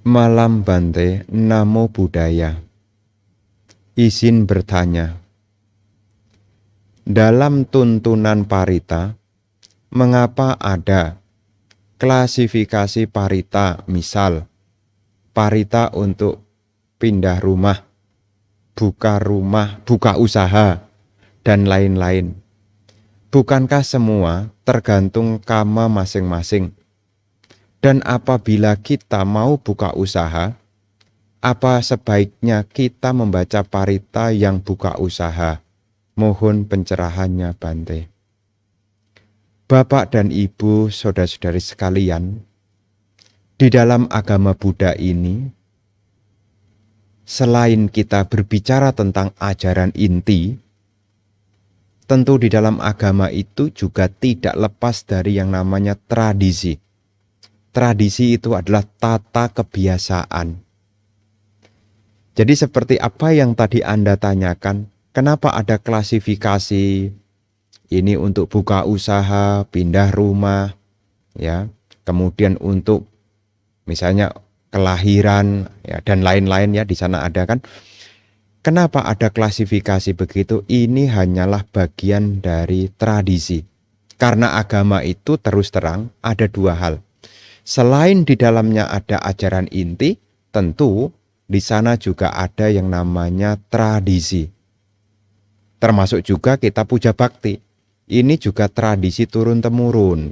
Malam Bante, Namo Buddhaya. Izin bertanya. Dalam tuntunan parita, mengapa ada klasifikasi parita, misal parita untuk pindah rumah, buka usaha, dan lain-lain? Bukankah semua tergantung kama masing-masing? Dan apabila kita mau buka usaha, apa sebaiknya kita membaca parita yang buka usaha? Mohon pencerahannya Bante. Bapak dan Ibu, saudara-saudari sekalian, di dalam agama Buddha ini, selain kita berbicara tentang ajaran inti, tentu di dalam agama itu juga tidak lepas dari yang namanya tradisi. Tradisi itu adalah tata kebiasaan. Jadi seperti apa yang tadi Anda tanyakan, kenapa ada klasifikasi ini untuk buka usaha, pindah rumah, ya, kemudian untuk misalnya kelahiran, ya, dan lain-lain, ya, di sana ada kan. Kenapa ada klasifikasi begitu? Ini hanyalah bagian dari tradisi. Karena agama itu terus terang ada dua hal. Selain di dalamnya ada ajaran inti, tentu di sana juga ada yang namanya tradisi. Termasuk juga kita puja bakti. Ini juga tradisi turun-temurun.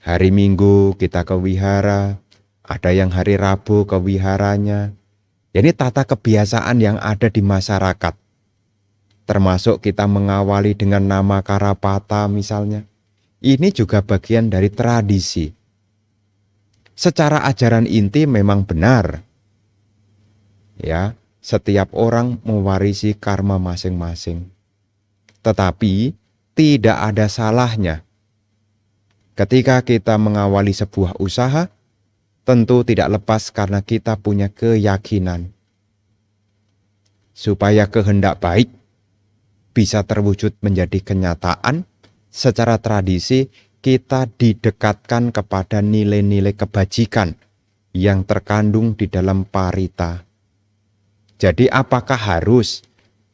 Hari Minggu kita ke wihara, ada yang hari Rabu ke wiharanya. Ini tata kebiasaan yang ada di masyarakat. Termasuk kita mengawali dengan nama Karapata misalnya. Ini juga bagian dari tradisi. Secara ajaran inti memang benar. Ya, setiap orang mewarisi karma masing-masing. Tetapi tidak ada salahnya ketika kita mengawali sebuah usaha, tentu tidak lepas karena kita punya keyakinan. Supaya kehendak baik bisa terwujud menjadi kenyataan, secara tradisi kita didekatkan kepada nilai-nilai kebajikan yang terkandung di dalam parita. Jadi apakah harus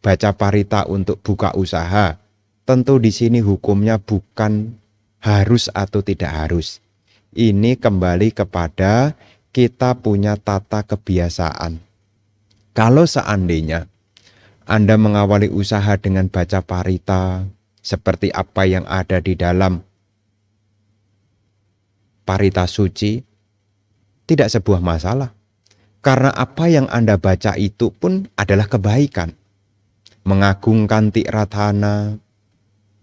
baca parita untuk buka usaha? Tentu di sini hukumnya bukan harus atau tidak harus. Ini kembali kepada kita punya tata kebiasaan. Kalau seandainya Anda mengawali usaha dengan baca parita, seperti apa yang ada di dalam parita suci, tidak sebuah masalah. Karena apa yang Anda baca itu pun adalah kebaikan. Mengagungkan Tiratana,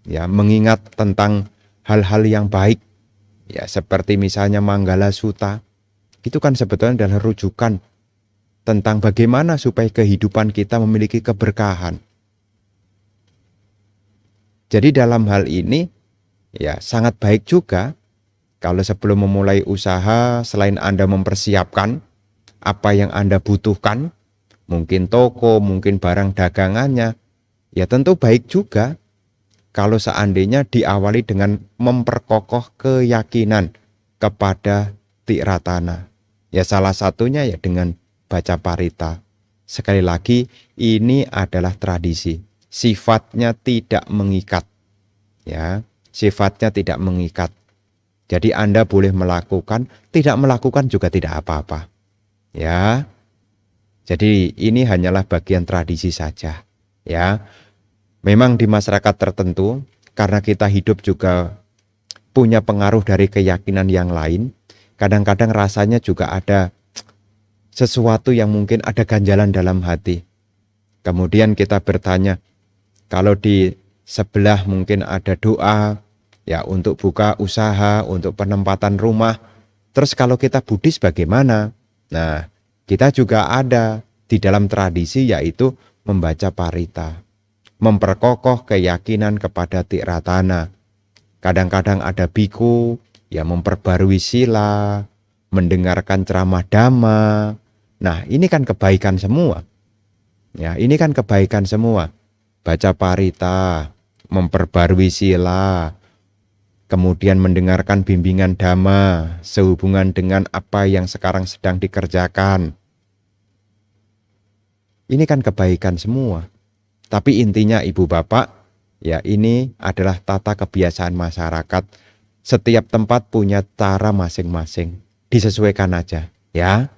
ya, mengingat tentang hal-hal yang baik, ya, seperti misalnya Manggala Sutta, itu kan sebetulnya adalah rujukan tentang bagaimana supaya kehidupan kita memiliki keberkahan. Jadi dalam hal ini, ya, sangat baik juga kalau sebelum memulai usaha, selain Anda mempersiapkan apa yang Anda butuhkan, mungkin toko, mungkin barang dagangannya, ya tentu baik juga kalau seandainya diawali dengan memperkokoh keyakinan kepada Tiratana. Ya salah satunya ya dengan baca parita. Sekali lagi, ini adalah tradisi. Sifatnya tidak mengikat. Ya, sifatnya tidak mengikat. Jadi Anda boleh melakukan, tidak melakukan juga tidak apa-apa. Ya. Jadi ini hanyalah bagian tradisi saja. Ya. Memang di masyarakat tertentu, karena kita hidup juga punya pengaruh dari keyakinan yang lain, kadang-kadang rasanya juga ada sesuatu yang mungkin ada ganjalan dalam hati. Kemudian kita bertanya, kalau di sebelah mungkin ada doa, ya untuk buka usaha, untuk penempatan rumah. Terus kalau kita Buddhis bagaimana? Nah, kita juga ada di dalam tradisi yaitu membaca parita. Memperkokoh keyakinan kepada Tiratana. Kadang-kadang ada biku yang memperbarui sila, mendengarkan ceramah dhamma. Nah, ini kan kebaikan semua. Ya, ini kan kebaikan semua. Baca parita, memperbarui sila, kemudian mendengarkan bimbingan Dhamma sehubungan dengan apa yang sekarang sedang dikerjakan. Ini kan kebaikan semua. Tapi intinya Ibu Bapak, ya ini adalah tata kebiasaan masyarakat. Setiap tempat punya cara masing-masing. Disesuaikan aja, ya.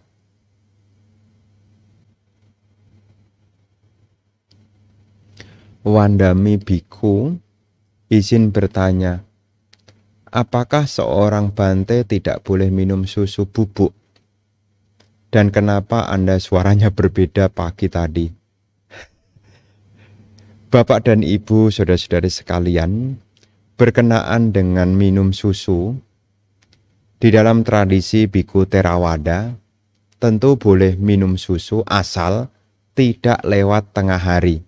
Wandami Biku izin bertanya, apakah seorang bante tidak boleh minum susu bubuk? Dan kenapa Anda suaranya berbeda pagi tadi? Bapak dan Ibu, saudara-saudari sekalian, berkenaan dengan minum susu, di dalam tradisi Biku Theravada, tentu boleh minum susu asal tidak lewat tengah hari.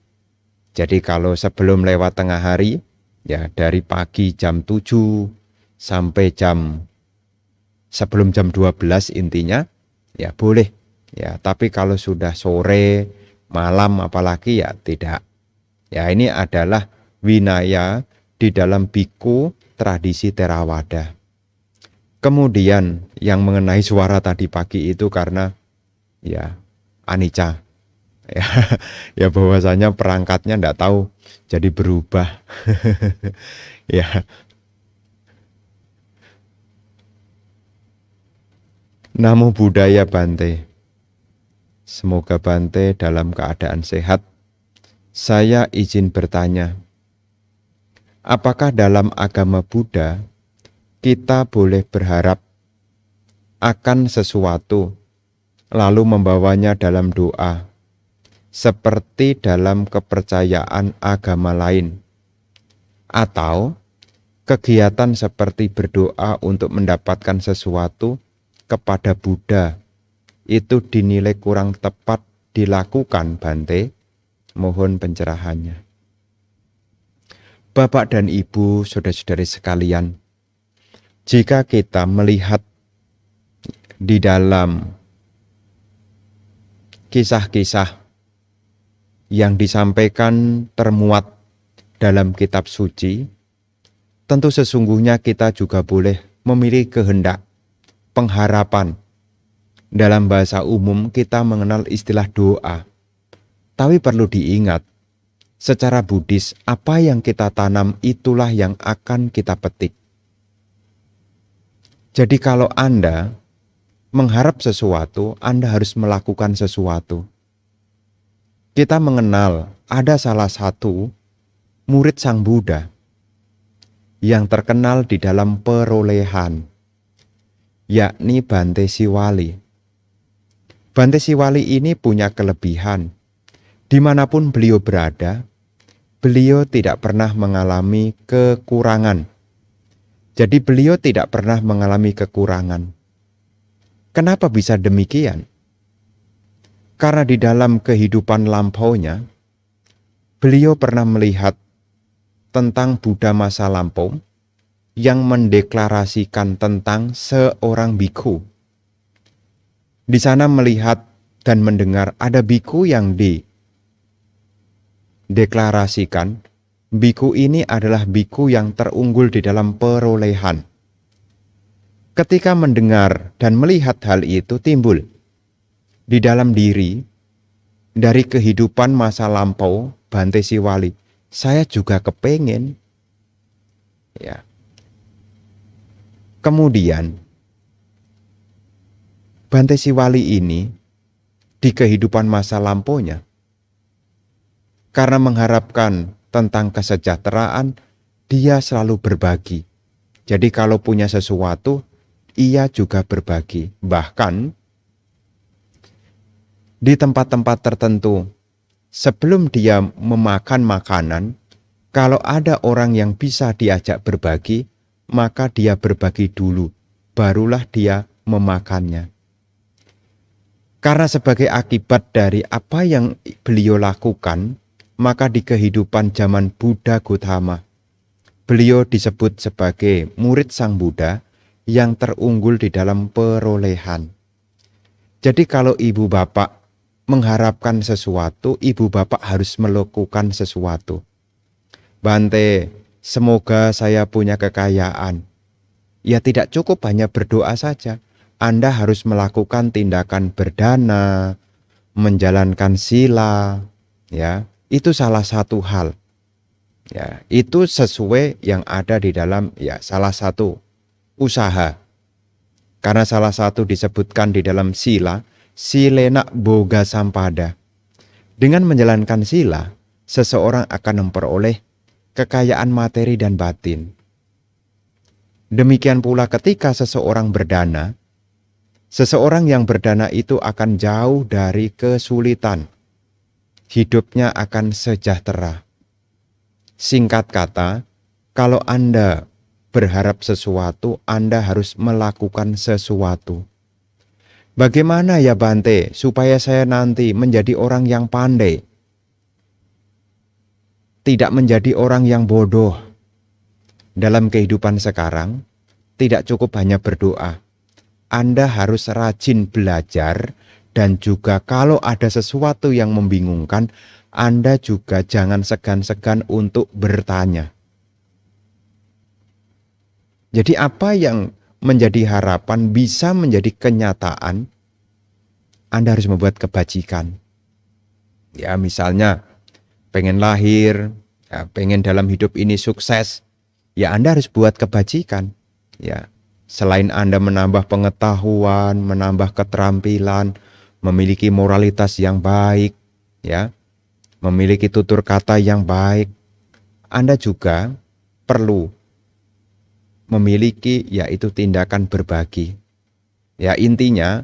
Jadi kalau sebelum lewat tengah hari, ya dari pagi jam 7 sampai sebelum jam 12 intinya, ya boleh. Ya, tapi kalau sudah sore, malam apalagi ya tidak. Ya, ini adalah winaya di dalam biku tradisi Theravada. Kemudian yang mengenai suara tadi pagi itu karena ya anicca. Ya bahwasanya perangkatnya enggak tahu jadi berubah. Ya. Namo Buddhaya Bante. Semoga Bante dalam keadaan sehat. Saya izin bertanya, apakah dalam agama Buddha kita boleh berharap akan sesuatu lalu membawanya dalam doa seperti dalam kepercayaan agama lain, atau kegiatan seperti berdoa untuk mendapatkan sesuatu kepada Buddha itu dinilai kurang tepat dilakukan, Bante? Mohon pencerahannya. Bapak dan Ibu, saudara-saudari sekalian, jika kita melihat di dalam kisah-kisah yang disampaikan termuat dalam kitab suci, tentu sesungguhnya kita juga boleh memiliki kehendak, pengharapan. Dalam bahasa umum kita mengenal istilah doa. Tapi perlu diingat, secara Buddhis apa yang kita tanam itulah yang akan kita petik. Jadi kalau Anda mengharap sesuatu, Anda harus melakukan sesuatu. Kita mengenal ada salah satu murid Sang Buddha yang terkenal di dalam perolehan, yakni Bante Siwali. Bante Siwali ini punya kelebihan. Dimanapun beliau berada, beliau tidak pernah mengalami kekurangan. Jadi beliau tidak pernah mengalami kekurangan. Kenapa bisa demikian? Karena di dalam kehidupan lampaunya, beliau pernah melihat tentang Buddha masa lampau yang mendeklarasikan tentang seorang biku. Di sana melihat dan mendengar ada biku yang dideklarasikan. Biku ini adalah biku yang terunggul di dalam perolehan. Ketika mendengar dan melihat hal itu timbul di dalam diri dari kehidupan masa lampau Bante Siwali. Saya juga kepengen. Ya. Kemudian Bante Siwali ini di kehidupan masa lampaunya, karena mengharapkan tentang kesejahteraan, dia selalu berbagi. Jadi kalau punya sesuatu, ia juga berbagi. Bahkan di tempat-tempat tertentu, sebelum dia memakan makanan, kalau ada orang yang bisa diajak berbagi, maka dia berbagi dulu, barulah dia memakannya. Karena sebagai akibat dari apa yang beliau lakukan, maka di kehidupan zaman Buddha Gautama, beliau disebut sebagai murid Sang Buddha yang terunggul di dalam perolehan. Jadi kalau ibu bapak mengharapkan sesuatu, ibu bapak harus melakukan sesuatu. Bante, semoga saya punya kekayaan. Ya tidak cukup hanya berdoa saja. Anda harus melakukan tindakan berdana, menjalankan sila, ya. Itu salah satu hal. Ya, itu sesuai yang ada di dalam ya salah satu usaha. Karena salah satu disebutkan di dalam sila, silena boga sampada. Dengan menjalankan sila, seseorang akan memperoleh kekayaan materi dan batin. Demikian pula ketika seseorang berdana, seseorang yang berdana itu akan jauh dari kesulitan. Hidupnya akan sejahtera. Singkat kata, kalau Anda berharap sesuatu, Anda harus melakukan sesuatu. Bagaimana ya Bante, supaya saya nanti menjadi orang yang pandai? Tidak menjadi orang yang bodoh. Dalam kehidupan sekarang, tidak cukup hanya berdoa. Anda harus rajin belajar dan juga kalau ada sesuatu yang membingungkan, Anda juga jangan segan-segan untuk bertanya. Jadi apa yang menjadi harapan bisa menjadi kenyataan, Anda harus membuat kebajikan. Ya misalnya, pengen lahir, ya, pengen dalam hidup ini sukses, ya Anda harus buat kebajikan. Ya, selain Anda menambah pengetahuan, menambah keterampilan, memiliki moralitas yang baik, ya, memiliki tutur kata yang baik, Anda juga perlu memiliki yaitu tindakan berbagi. Ya intinya,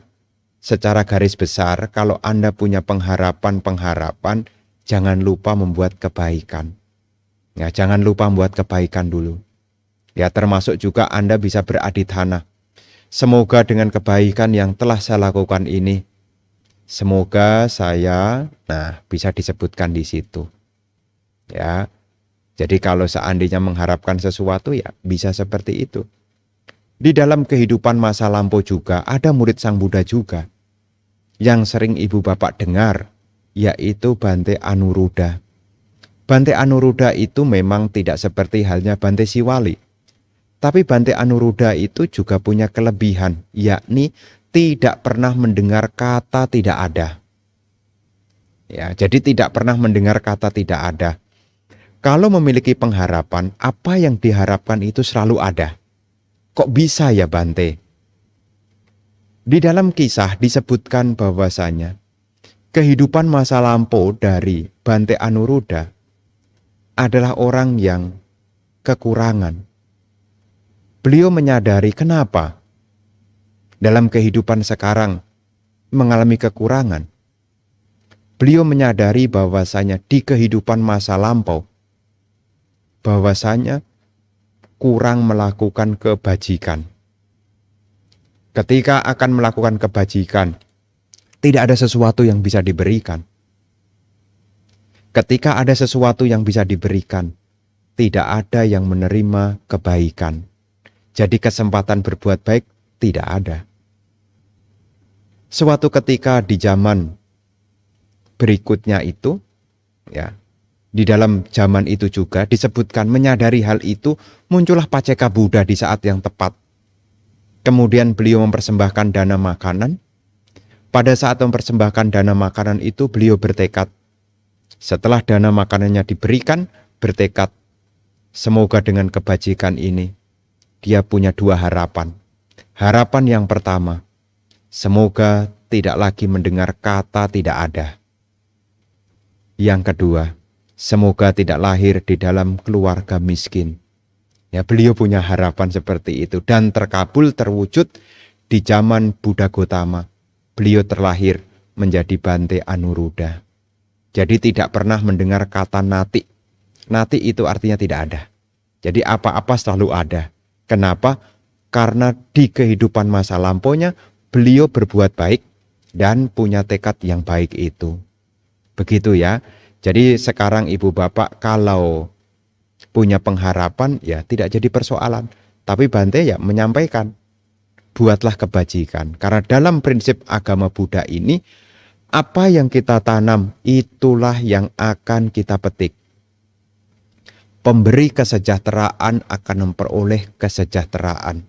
secara garis besar, kalau Anda punya pengharapan, jangan lupa membuat kebaikan. Ya, jangan lupa membuat kebaikan dulu. Ya, termasuk juga Anda bisa beradithana. Semoga dengan kebaikan yang telah saya lakukan ini, semoga saya, bisa disebutkan di situ. Ya, jadi kalau seandainya mengharapkan sesuatu, ya bisa seperti itu. Di dalam kehidupan masa lampau juga ada murid Sang Buddha juga yang sering ibu bapak dengar, yaitu Bante Anuruddha. Bante Anuruddha itu memang tidak seperti halnya Bante Siwali. Tapi Bante Anuruddha itu juga punya kelebihan, yakni tidak pernah mendengar kata tidak ada. Ya, jadi tidak pernah mendengar kata tidak ada. Kalau memiliki pengharapan, apa yang diharapkan itu selalu ada. Kok bisa ya Bante? Di dalam kisah disebutkan bahwasanya kehidupan masa lampau dari Bante Anuruddha adalah orang yang kekurangan. Beliau menyadari kenapa dalam kehidupan sekarang mengalami kekurangan. Beliau menyadari bahwasanya di kehidupan masa lampau, bahwasanya kurang melakukan kebajikan. Ketika akan melakukan kebajikan, tidak ada sesuatu yang bisa diberikan. Ketika ada sesuatu yang bisa diberikan, tidak ada yang menerima kebaikan. Jadi kesempatan berbuat baik tidak ada. Suatu ketika di zaman berikutnya itu, ya, di dalam zaman itu juga disebutkan menyadari hal itu, muncullah Paceka Buddha di saat yang tepat. Kemudian beliau mempersembahkan dana makanan. Pada saat mempersembahkan dana makanan itu beliau bertekad, setelah dana makanannya diberikan, bertekad, semoga dengan kebajikan ini, dia punya dua harapan. Harapan yang pertama, semoga tidak lagi mendengar kata tidak ada. Yang kedua, semoga tidak lahir di dalam keluarga miskin. Ya, beliau punya harapan seperti itu dan terkabul terwujud di zaman Buddha Gotama. Beliau terlahir menjadi Bante Anuruddha. Jadi tidak pernah mendengar kata nati. Nati itu artinya tidak ada. Jadi apa-apa selalu ada. Kenapa? Karena di kehidupan masa lampaunya beliau berbuat baik dan punya tekad yang baik itu. Begitu ya. Jadi sekarang ibu bapak kalau punya pengharapan ya tidak jadi persoalan. Tapi Bante ya menyampaikan, buatlah kebajikan. Karena dalam prinsip agama Buddha ini, apa yang kita tanam itulah yang akan kita petik. Pemberi kesejahteraan akan memperoleh kesejahteraan.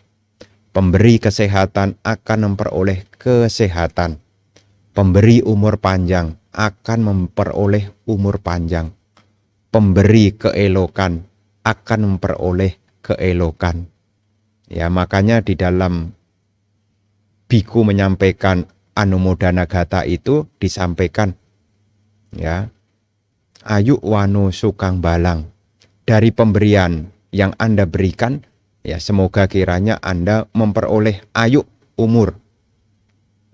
Pemberi kesehatan akan memperoleh kesehatan. Pemberi umur panjang akan memperoleh umur panjang. Pemberi keelokan akan memperoleh keelokan. Ya, makanya di dalam biku menyampaikan Anumodana Gata itu disampaikan, ya, ayu wano sukang balang. Dari pemberian yang Anda berikan, ya semoga kiranya Anda memperoleh ayu umur,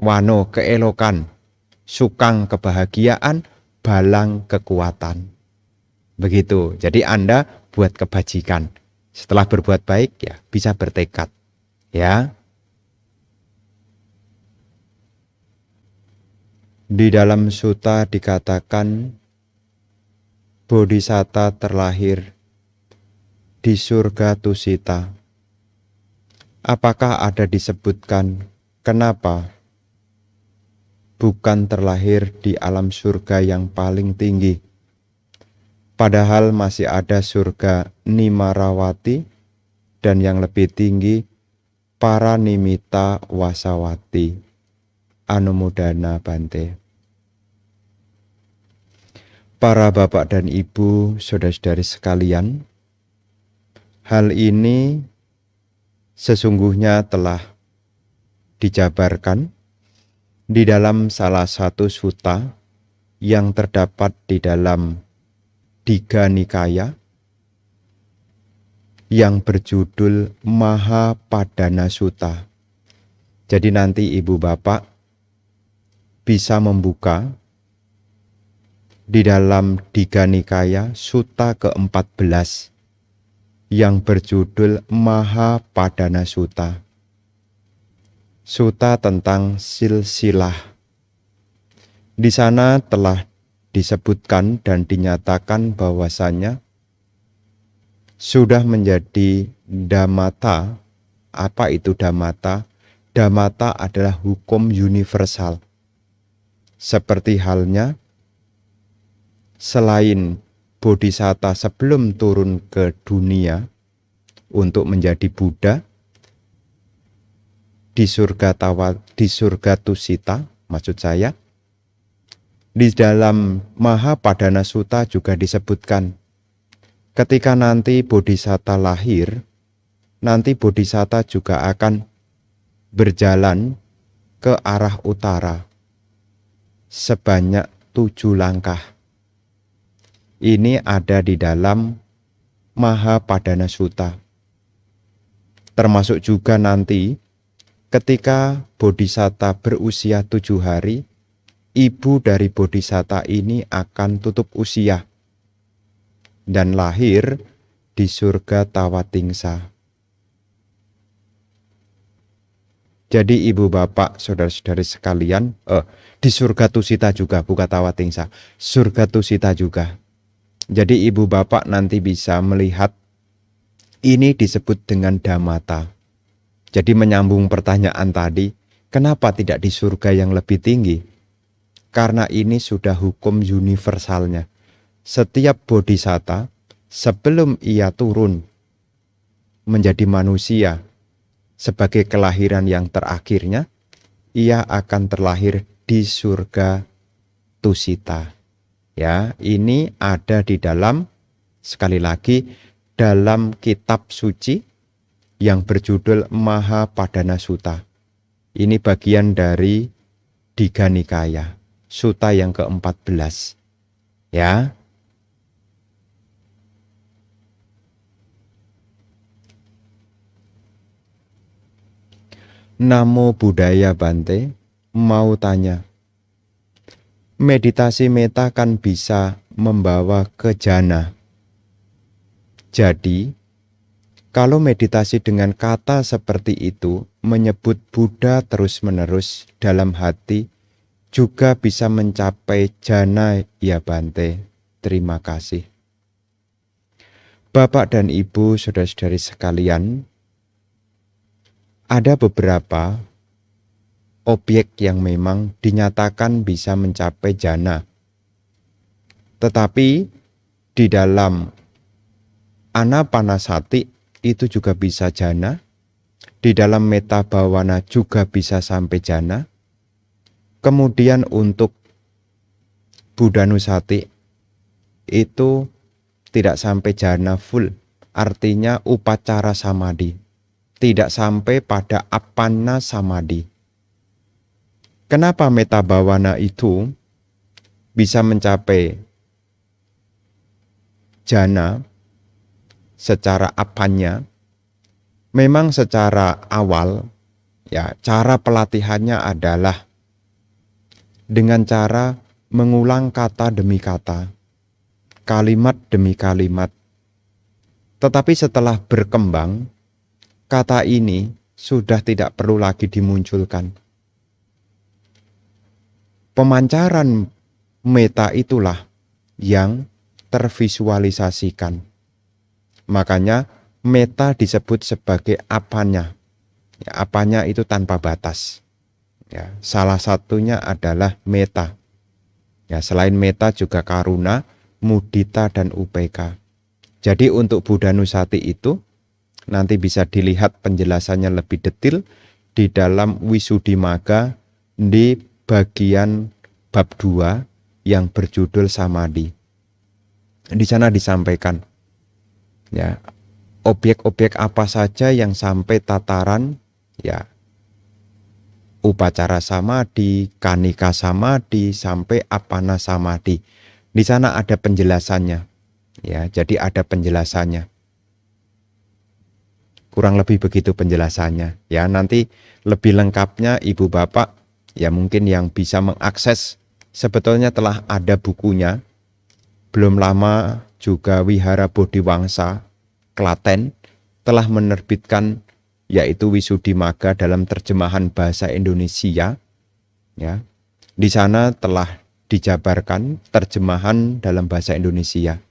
wano keelokan, sukang kebahagiaan, balang kekuatan. Begitu. Jadi Anda buat kebajikan. Setelah berbuat baik, ya bisa bertekad. Ya. Di dalam sutta dikatakan Bodhisatta terlahir di surga Tusita. Apakah ada disebutkan kenapa bukan terlahir di alam surga yang paling tinggi? Padahal masih ada surga Nimarawati dan yang lebih tinggi Paranimita Wasawati. Anumodana Bante. Para bapak dan ibu, saudara-saudari sekalian, hal ini sesungguhnya telah dijabarkan di dalam salah satu sutta yang terdapat di dalam Digha Nikaya yang berjudul Mahapadana Sutta. Jadi nanti ibu bapak bisa membuka di dalam Digha Nikaya Sutta ke-14 yang berjudul Mahapadana Sutta. Sutta tentang silsilah. Di sana telah disebutkan dan dinyatakan bahwasanya sudah menjadi dhammata. Apa itu dhammata? Dhammata adalah hukum universal. Seperti halnya selain Bodhisatta sebelum turun ke dunia untuk menjadi Buddha di surga Tusita, maksud saya, di dalam Mahapadana Sutta juga disebutkan ketika nanti Bodhisatta lahir, nanti Bodhisatta juga akan berjalan ke arah utara sebanyak 7 langkah. Ini ada di dalam Mahapadana Sutta. Termasuk juga nanti ketika Bodhisatta berusia 7 hari, ibu dari Bodhisatta ini akan tutup usia dan lahir di surga Tawatingsa. Jadi ibu bapak, saudara-saudari sekalian, di surga Tusita juga, bukan Tawatingsa, surga Tusita juga. Jadi ibu bapak nanti bisa melihat ini disebut dengan dhammata. Jadi menyambung pertanyaan tadi, kenapa tidak di surga yang lebih tinggi? Karena ini sudah hukum universalnya. Setiap bodhisatta sebelum ia turun menjadi manusia sebagai kelahiran yang terakhirnya, ia akan terlahir di surga Tusita. Ya, ini ada di dalam, sekali lagi, dalam kitab suci yang berjudul Mahapadana Sutta. Ini bagian dari Digha Nikaya, sutta yang ke-14. Ya. Namo Buddhaya Bante, mau tanya. Meditasi meta kan bisa membawa ke jana. Jadi, kalau meditasi dengan kata seperti itu, menyebut Buddha terus-menerus dalam hati, juga bisa mencapai jana ya Bante. Terima kasih. Bapak dan Ibu, saudara-saudari sekalian, ada beberapa objek yang memang dinyatakan bisa mencapai jana. Tetapi di dalam Anapanasati itu juga bisa jana. Di dalam metta bhavana juga bisa sampai jana. Kemudian untuk Buddhanusati itu tidak sampai jana full. Artinya upacara samadhi. Tidak sampai pada appanna samadhi. Kenapa metta bhavana itu bisa mencapai jana secara apanya? Memang secara awal ya cara pelatihannya adalah dengan cara mengulang kata demi kata, kalimat demi kalimat. Tetapi setelah berkembang, kata ini sudah tidak perlu lagi dimunculkan. Pemancaran metta itulah yang tervisualisasikan. Makanya metta disebut sebagai apanya. Ya, apanya itu tanpa batas. Ya, salah satunya adalah metta. Ya, selain metta juga karuna, mudita dan upeka. Jadi untuk Buddhanusati itu nanti bisa dilihat penjelasannya lebih detail di dalam Wisuddhimagga di bagian bab 2 yang berjudul Samadhi. Di sana disampaikan ya objek-objek apa saja yang sampai tataran ya upacara samadhi, kanika samadhi sampai appana samadhi. Di sana ada penjelasannya. Ya, jadi ada penjelasannya. Kurang lebih begitu penjelasannya. Ya, nanti lebih lengkapnya Ibu Bapak ya mungkin yang bisa mengakses sebetulnya telah ada bukunya. Belum lama juga Wihara Bodhiwangsa Klaten telah menerbitkan yaitu Wisuddhimagga dalam terjemahan bahasa Indonesia. Ya, di sana telah dijabarkan terjemahan dalam bahasa Indonesia.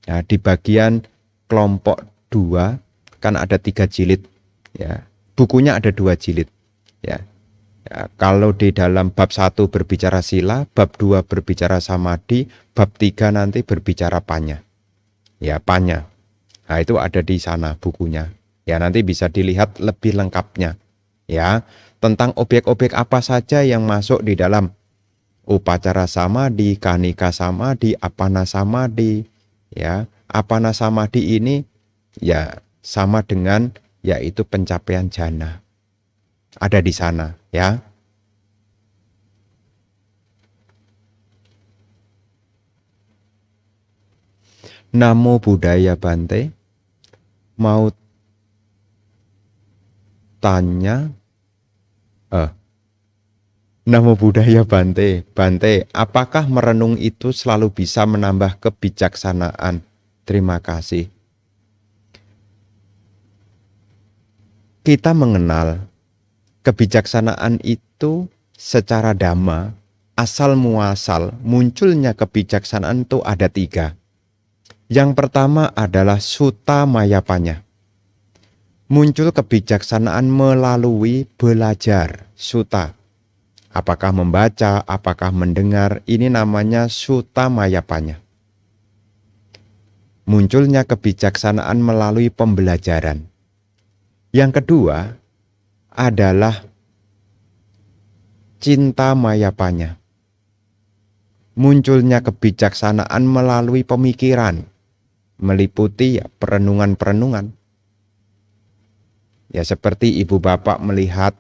Ya, di bagian kelompok 2 kan ada 3 jilid. Ya, bukunya ada 2 jilid. Ya. Ya, kalau di dalam bab 1 berbicara sila, bab 2 berbicara samadhi, bab 3 nanti berbicara panya. Ya, panya. Nah, itu ada di sana bukunya. Ya, nanti bisa dilihat lebih lengkapnya. Ya, tentang objek-objek apa saja yang masuk di dalam upacara samadhi, kanika samadhi, appana samadhi. Ya, appana samadhi ini ya sama dengan yaitu pencapaian jana. Ada di sana, ya. Namo Buddhaya Bante. Mau tanya Namo Buddhaya Bante. Bante, apakah merenung itu selalu bisa menambah kebijaksanaan? Terima kasih. Kita mengenal kebijaksanaan itu secara dhamma, asal muasal munculnya kebijaksanaan itu ada 3. Yang pertama adalah sutta mayapanya. Muncul kebijaksanaan melalui belajar, sutta. Apakah membaca, apakah mendengar, ini namanya sutta mayapanya. Munculnya kebijaksanaan melalui pembelajaran. Yang kedua adalah cinta mayapanya. Munculnya kebijaksanaan melalui pemikiran, meliputi perenungan-perenungan. Ya seperti ibu bapak melihat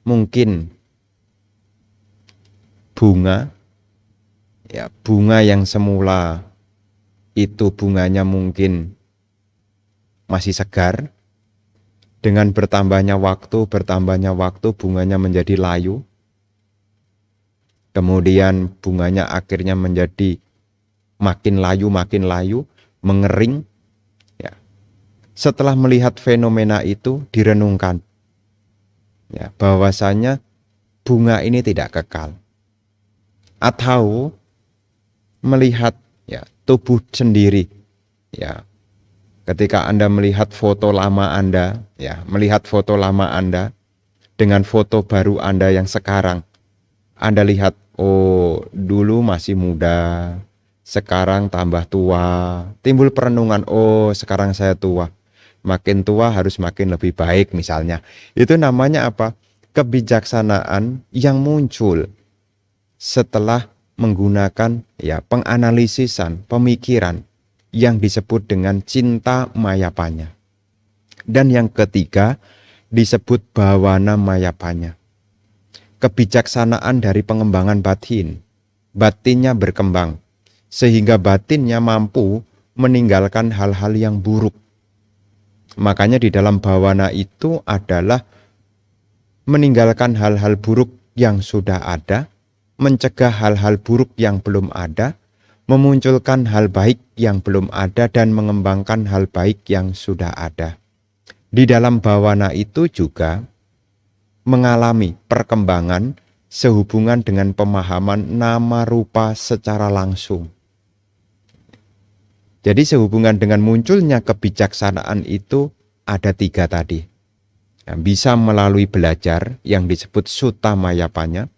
mungkin bunga, ya bunga yang semula itu bunganya mungkin masih segar, dengan bertambahnya waktu bunganya menjadi layu, kemudian bunganya akhirnya menjadi makin layu, mengering. Ya. Setelah melihat fenomena itu direnungkan. Ya, bahwasanya bunga ini tidak kekal. Atau melihat ya tubuh sendiri. Ya. Ketika Anda melihat foto lama Anda, dengan foto baru Anda yang sekarang, Anda lihat, oh dulu masih muda, sekarang tambah tua, timbul perenungan, oh sekarang saya tua, makin tua harus makin lebih baik misalnya. Itu namanya apa? Kebijaksanaan yang muncul setelah menggunakan ya penganalisisan, pemikiran yang disebut dengan cinta mayapanya. Dan yang ketiga disebut bawana mayapanya. Kebijaksanaan dari pengembangan batin. Batinnya berkembang sehingga batinnya mampu meninggalkan hal-hal yang buruk. Makanya di dalam bawana itu adalah meninggalkan hal-hal buruk yang sudah ada, mencegah hal-hal buruk yang belum ada, memunculkan hal baik yang belum ada, dan mengembangkan hal baik yang sudah ada. Di dalam bawana itu juga mengalami perkembangan sehubungan dengan pemahaman nama rupa secara langsung. Jadi sehubungan dengan munculnya kebijaksanaan itu ada 3 tadi. Nah, bisa melalui belajar yang disebut sutta mayapanya,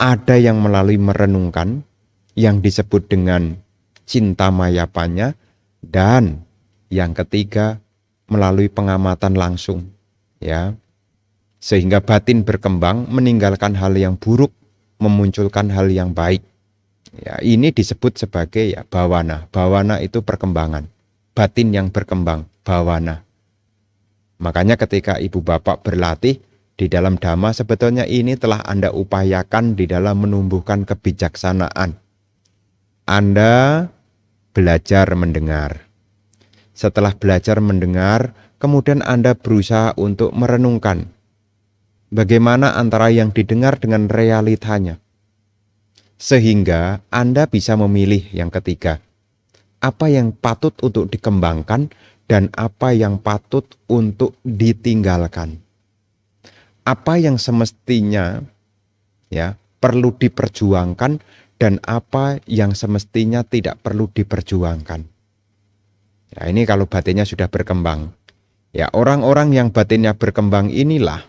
ada yang melalui merenungkan yang disebut dengan cinta mayapanya, dan yang ketiga melalui pengamatan langsung, ya. Sehingga batin berkembang, meninggalkan hal yang buruk, memunculkan hal yang baik. Ya, ini disebut sebagai ya bawana. Bawana itu perkembangan. Batin yang berkembang, bawana. Makanya ketika ibu bapak berlatih di dalam dhamma, sebetulnya ini telah Anda upayakan di dalam menumbuhkan kebijaksanaan. Anda belajar mendengar. Setelah belajar mendengar, kemudian Anda berusaha untuk merenungkan bagaimana antara yang didengar dengan realitanya. Sehingga Anda bisa memilih yang ketiga. Apa yang patut untuk dikembangkan dan apa yang patut untuk ditinggalkan. Apa yang semestinya ya perlu diperjuangkan dan apa yang semestinya tidak perlu diperjuangkan. Ya, ini kalau batinnya sudah berkembang. Ya, orang-orang yang batinnya berkembang inilah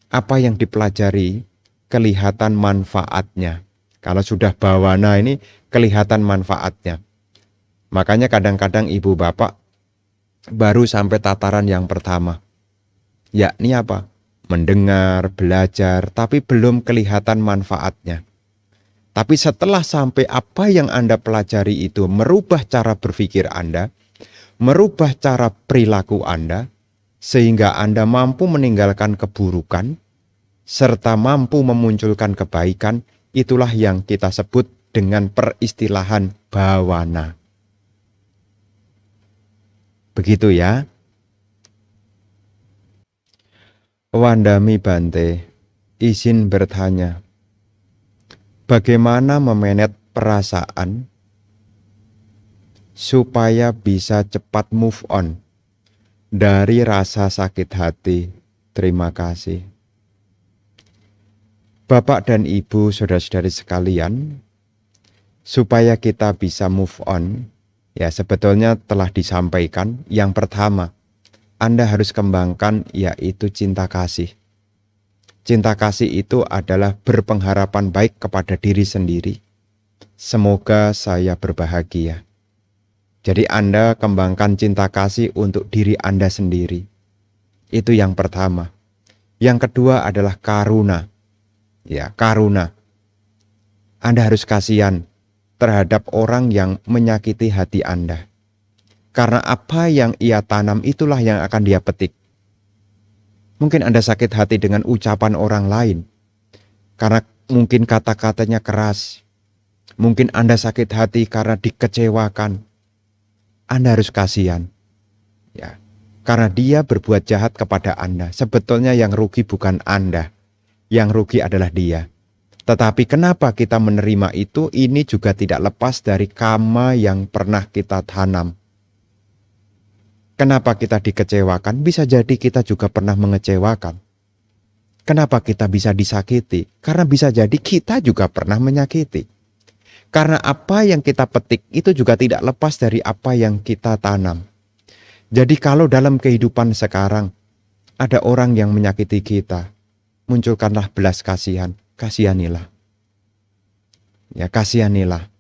apa yang dipelajari kelihatan manfaatnya. Kalau sudah bawana ini kelihatan manfaatnya. Makanya kadang-kadang ibu bapak baru sampai tataran yang pertama. Yakni apa? Mendengar, belajar, tapi belum kelihatan manfaatnya. Tapi setelah sampai apa yang Anda pelajari itu merubah cara berpikir Anda, merubah cara perilaku Anda, sehingga Anda mampu meninggalkan keburukan, serta mampu memunculkan kebaikan, itulah yang kita sebut dengan peristilahan bawana. Begitu ya. Wandami Bante, izin bertanya, bagaimana memanage perasaan supaya bisa cepat move on dari rasa sakit hati? Terima kasih. Bapak dan Ibu, saudara-saudari sekalian, supaya kita bisa move on, ya sebetulnya telah disampaikan. Yang pertama, Anda harus kembangkan yaitu cinta kasih. Cinta kasih itu adalah berpengharapan baik kepada diri sendiri. Semoga saya berbahagia. Jadi Anda kembangkan cinta kasih untuk diri Anda sendiri. Itu yang pertama. Yang kedua adalah karuna. Ya, karuna. Anda harus kasihan terhadap orang yang menyakiti hati Anda. Karena apa yang ia tanam itulah yang akan dia petik. Mungkin Anda sakit hati dengan ucapan orang lain. Karena mungkin kata-katanya keras. Mungkin Anda sakit hati karena dikecewakan. Anda harus kasihan. Ya, karena dia berbuat jahat kepada Anda. Sebetulnya yang rugi bukan Anda. Yang rugi adalah dia. Tetapi kenapa kita menerima itu? Ini juga tidak lepas dari kama yang pernah kita tanam. Kenapa kita dikecewakan? Bisa jadi kita juga pernah mengecewakan. Kenapa kita bisa disakiti? Karena bisa jadi kita juga pernah menyakiti. Karena apa yang kita petik itu juga tidak lepas dari apa yang kita tanam. Jadi kalau dalam kehidupan sekarang ada orang yang menyakiti kita, munculkanlah belas kasihan, kasihanilah. Ya, kasihanilah.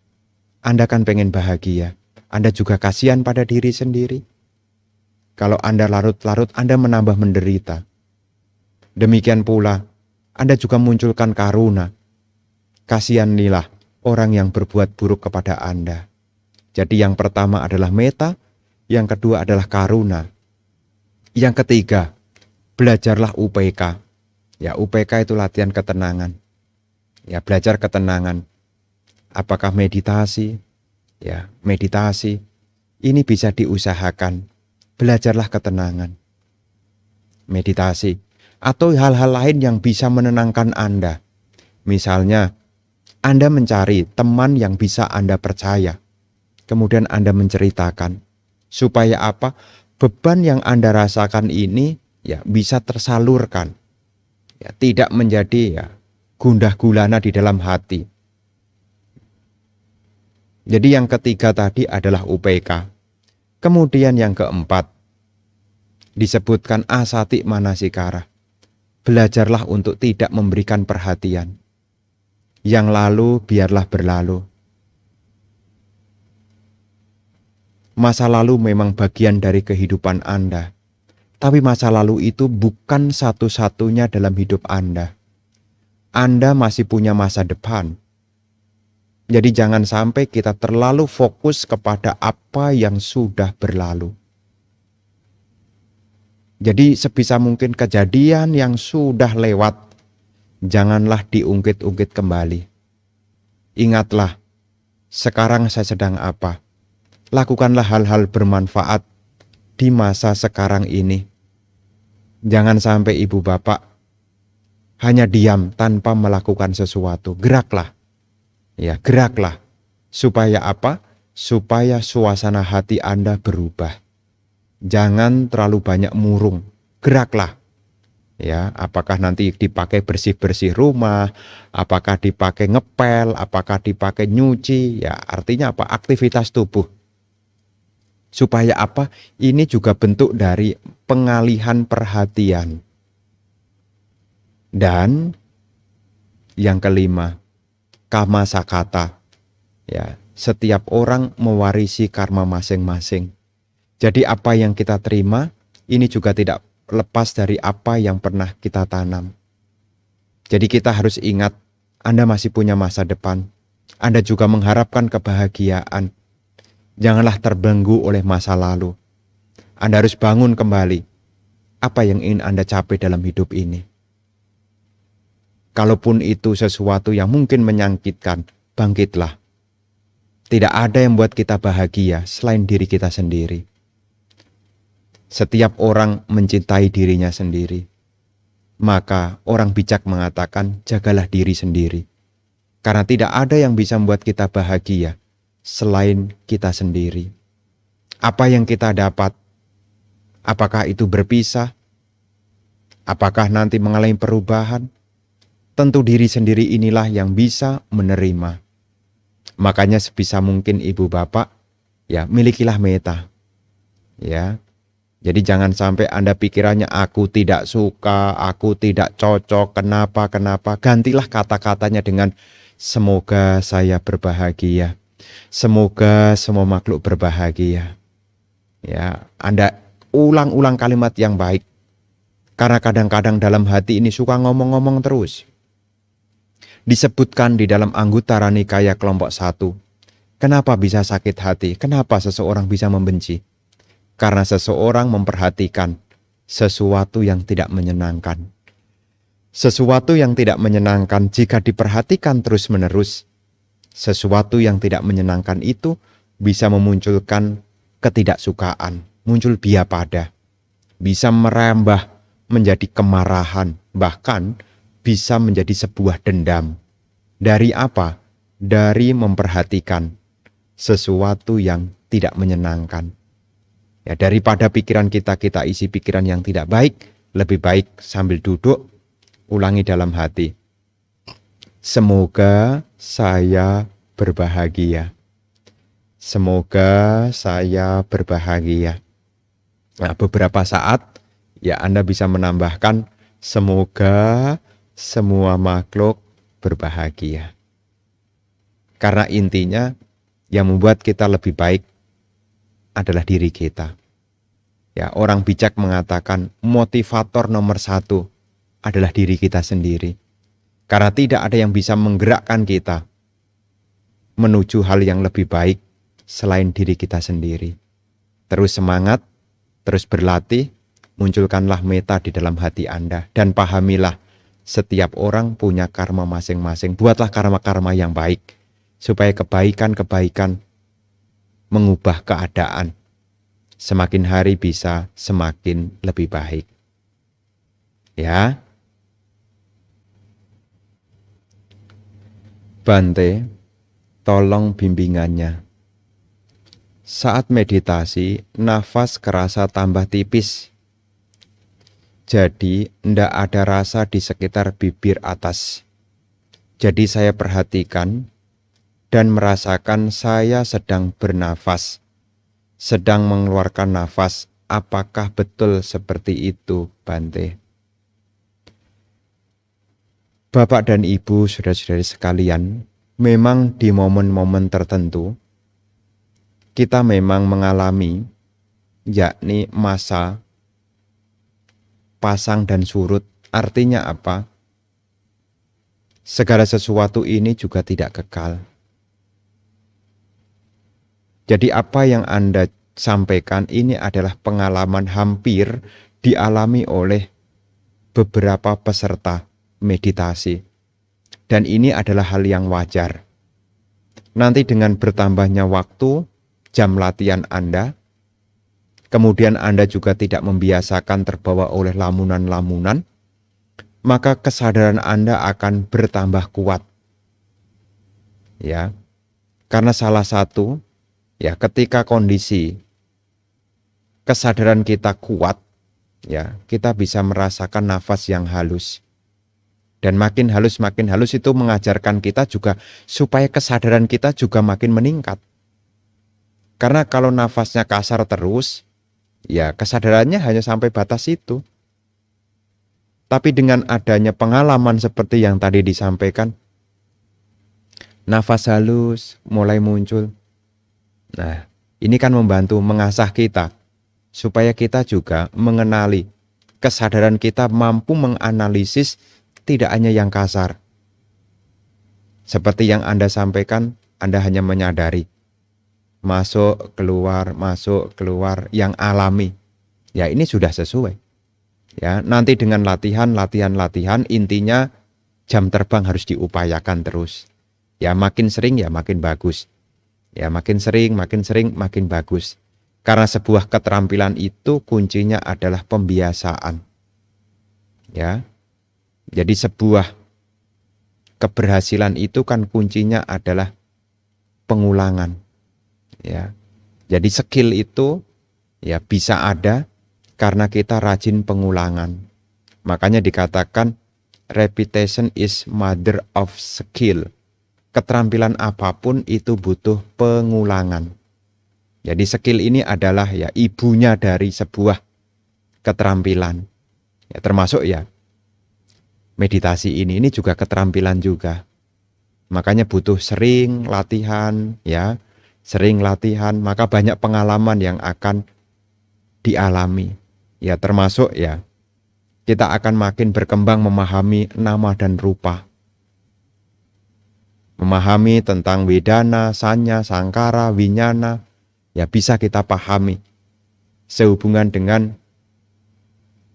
Anda kan pengen bahagia. Anda juga kasihan pada diri sendiri. Kalau Anda larut-larut, Anda menambah menderita. Demikian pula, Anda juga munculkan karuna. Kasihanilah orang yang berbuat buruk kepada Anda. Jadi yang pertama adalah meta, yang kedua adalah karuna. Yang ketiga, belajarlah UPK. Ya, UPK itu latihan ketenangan. Ya, belajar ketenangan. Apakah meditasi? Ya, meditasi. Ini bisa diusahakan. Belajarlah ketenangan. Meditasi. Atau hal-hal lain yang bisa menenangkan Anda. Misalnya, Anda mencari teman yang bisa Anda percaya. Kemudian Anda menceritakan. Supaya apa? Beban yang Anda rasakan ini ya bisa tersalurkan. Ya, tidak menjadi ya gundah gulana di dalam hati. Jadi yang ketiga tadi adalah UPK. Kemudian yang keempat disebutkan asati manasikara. Belajarlah untuk tidak memberikan perhatian. Yang lalu biarlah berlalu. Masa lalu memang bagian dari kehidupan Anda. Tapi masa lalu itu bukan satu-satunya dalam hidup Anda. Anda masih punya masa depan. Jadi jangan sampai kita terlalu fokus kepada apa yang sudah berlalu. Jadi sebisa mungkin kejadian yang sudah lewat, janganlah diungkit-ungkit kembali. Ingatlah, sekarang saya sedang apa? Lakukanlah hal-hal bermanfaat di masa sekarang ini. Jangan sampai ibu bapak hanya diam tanpa melakukan sesuatu. Geraklah. Ya, geraklah. Supaya apa? Supaya suasana hati Anda berubah. Jangan terlalu banyak murung. Geraklah. Ya, apakah nanti dipakai bersih-bersih rumah, apakah dipakai ngepel, apakah dipakai nyuci, ya artinya apa? Aktivitas tubuh. Supaya apa? Ini juga bentuk dari pengalihan perhatian. Dan yang kelima, kama sakata. Ya, setiap orang mewarisi karma masing-masing. Jadi apa yang kita terima, ini juga tidak lepas dari apa yang pernah kita tanam. Jadi kita harus ingat, Anda masih punya masa depan. Anda juga mengharapkan kebahagiaan. Janganlah terbelenggu oleh masa lalu. Anda harus bangun kembali. Apa yang ingin Anda capai dalam hidup ini? Kalaupun itu sesuatu yang mungkin menyakitkan, bangkitlah. Tidak ada yang membuat kita bahagia selain diri kita sendiri. Setiap orang mencintai dirinya sendiri. Maka orang bijak mengatakan, jagalah diri sendiri. Karena tidak ada yang bisa membuat kita bahagia selain kita sendiri. Apa yang kita dapat? Apakah itu berpisah? Apakah nanti mengalami perubahan? Tentu diri sendiri inilah yang bisa menerima. Makanya sebisa mungkin ibu bapak, ya milikilah meta. Ya. Jadi jangan sampai Anda pikirannya aku tidak suka, aku tidak cocok, kenapa. Gantilah kata-katanya dengan semoga saya berbahagia. Semoga semua makhluk berbahagia. Ya, Anda ulang-ulang kalimat yang baik. Karena kadang-kadang dalam hati ini suka ngomong-ngomong terus. Disebutkan di dalam Anggutara Nikaya kelompok 1. Kenapa bisa sakit hati? Kenapa seseorang bisa membenci? Karena seseorang memperhatikan sesuatu yang tidak menyenangkan. Sesuatu yang tidak menyenangkan jika diperhatikan terus-menerus, sesuatu yang tidak menyenangkan itu bisa memunculkan ketidaksukaan, muncul biapada, bisa merambah menjadi kemarahan, bahkan bisa menjadi sebuah dendam. Dari apa? Dari memperhatikan sesuatu yang tidak menyenangkan. Ya, daripada pikiran kita isi pikiran yang tidak baik, lebih baik sambil duduk, ulangi dalam hati. Semoga saya berbahagia. Semoga saya berbahagia. Nah, beberapa saat ya Anda bisa menambahkan semoga semua makhluk berbahagia. Karena intinya Yang membuat kita lebih baik adalah diri kita. Ya, orang bijak mengatakan motivator nomor 1 adalah diri kita sendiri. Karena tidak ada yang bisa menggerakkan kita menuju hal yang lebih baik selain diri kita sendiri. Terus semangat, terus berlatih, munculkanlah meta di dalam hati Anda. Dan pahamilah, setiap orang punya karma masing-masing. Buatlah karma-karma yang baik, supaya kebaikan-kebaikan mengubah keadaan. Semakin hari bisa semakin lebih baik. Ya. Bante, tolong bimbingannya. Saat meditasi, nafas kerasa tambah tipis. Jadi, ndak ada rasa di sekitar bibir atas. Jadi saya perhatikan dan merasakan saya sedang bernafas, sedang mengeluarkan nafas. Apakah betul seperti itu, Bante? Bapak dan Ibu, saudara-saudari sekalian, memang di momen-momen tertentu, kita memang mengalami, yakni masa pasang dan surut. Artinya apa? Segala sesuatu ini juga tidak kekal. Jadi apa yang Anda sampaikan ini adalah pengalaman hampir dialami oleh beberapa peserta meditasi. Dan ini adalah hal yang wajar. Nanti dengan bertambahnya waktu, jam latihan Anda, kemudian Anda juga tidak membiasakan terbawa oleh lamunan-lamunan, maka kesadaran Anda akan bertambah kuat. Ya. Karena salah satu, ya, ketika kondisi kesadaran kita kuat, ya, kita bisa merasakan nafas yang halus. Dan makin halus itu mengajarkan kita juga supaya kesadaran kita juga makin meningkat. Karena kalau nafasnya kasar terus, ya kesadarannya hanya sampai batas itu. Tapi dengan adanya pengalaman seperti yang tadi disampaikan, nafas halus mulai muncul. Nah, ini kan membantu mengasah kita, supaya kita juga mengenali kesadaran kita mampu menganalisis tidak hanya yang kasar. Seperti yang Anda sampaikan, Anda hanya menyadari. Masuk, keluar, yang alami. Ya, ini sudah sesuai. Ya, nanti dengan latihan, intinya jam terbang harus diupayakan terus. Ya, makin sering ya makin bagus. Ya, makin sering, makin bagus. Karena sebuah keterampilan itu kuncinya adalah pembiasaan. Ya. Jadi sebuah keberhasilan itu kan kuncinya adalah pengulangan. Ya. Jadi skill itu ya bisa ada karena kita rajin pengulangan. Makanya dikatakan repetition is mother of skill. Keterampilan apapun itu butuh pengulangan. Jadi skill ini adalah ya ibunya dari sebuah keterampilan. Ya, termasuk ya meditasi ini juga keterampilan juga. Makanya butuh sering latihan, ya. Sering latihan, maka banyak pengalaman yang akan dialami. Ya, termasuk ya kita akan makin berkembang memahami nama dan rupa. Memahami tentang wedana, sanya, sangkara, winyana, ya bisa kita pahami. Sehubungan dengan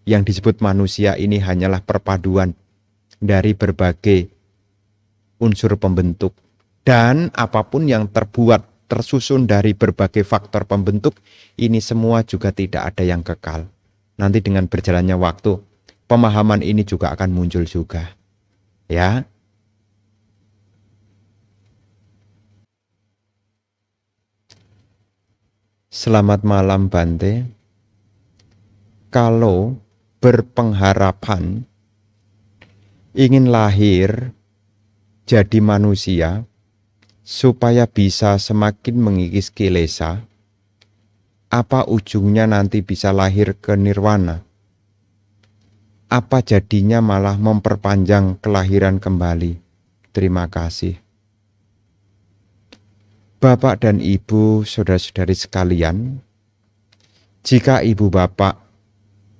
yang disebut manusia ini hanyalah perpaduan dari berbagai unsur pembentuk. Dan apapun yang tersusun dari berbagai faktor pembentuk, ini semua juga tidak ada yang kekal. Nanti dengan berjalannya waktu, pemahaman ini juga akan muncul juga. Ya. Selamat malam, Bante. Kalau berpengharapan ingin lahir jadi manusia supaya bisa semakin mengikis kilesa, apa ujungnya nanti bisa lahir ke nirwana? Apa jadinya malah memperpanjang kelahiran kembali? Terima kasih. Bapak dan Ibu, saudara-saudari sekalian, jika ibu bapak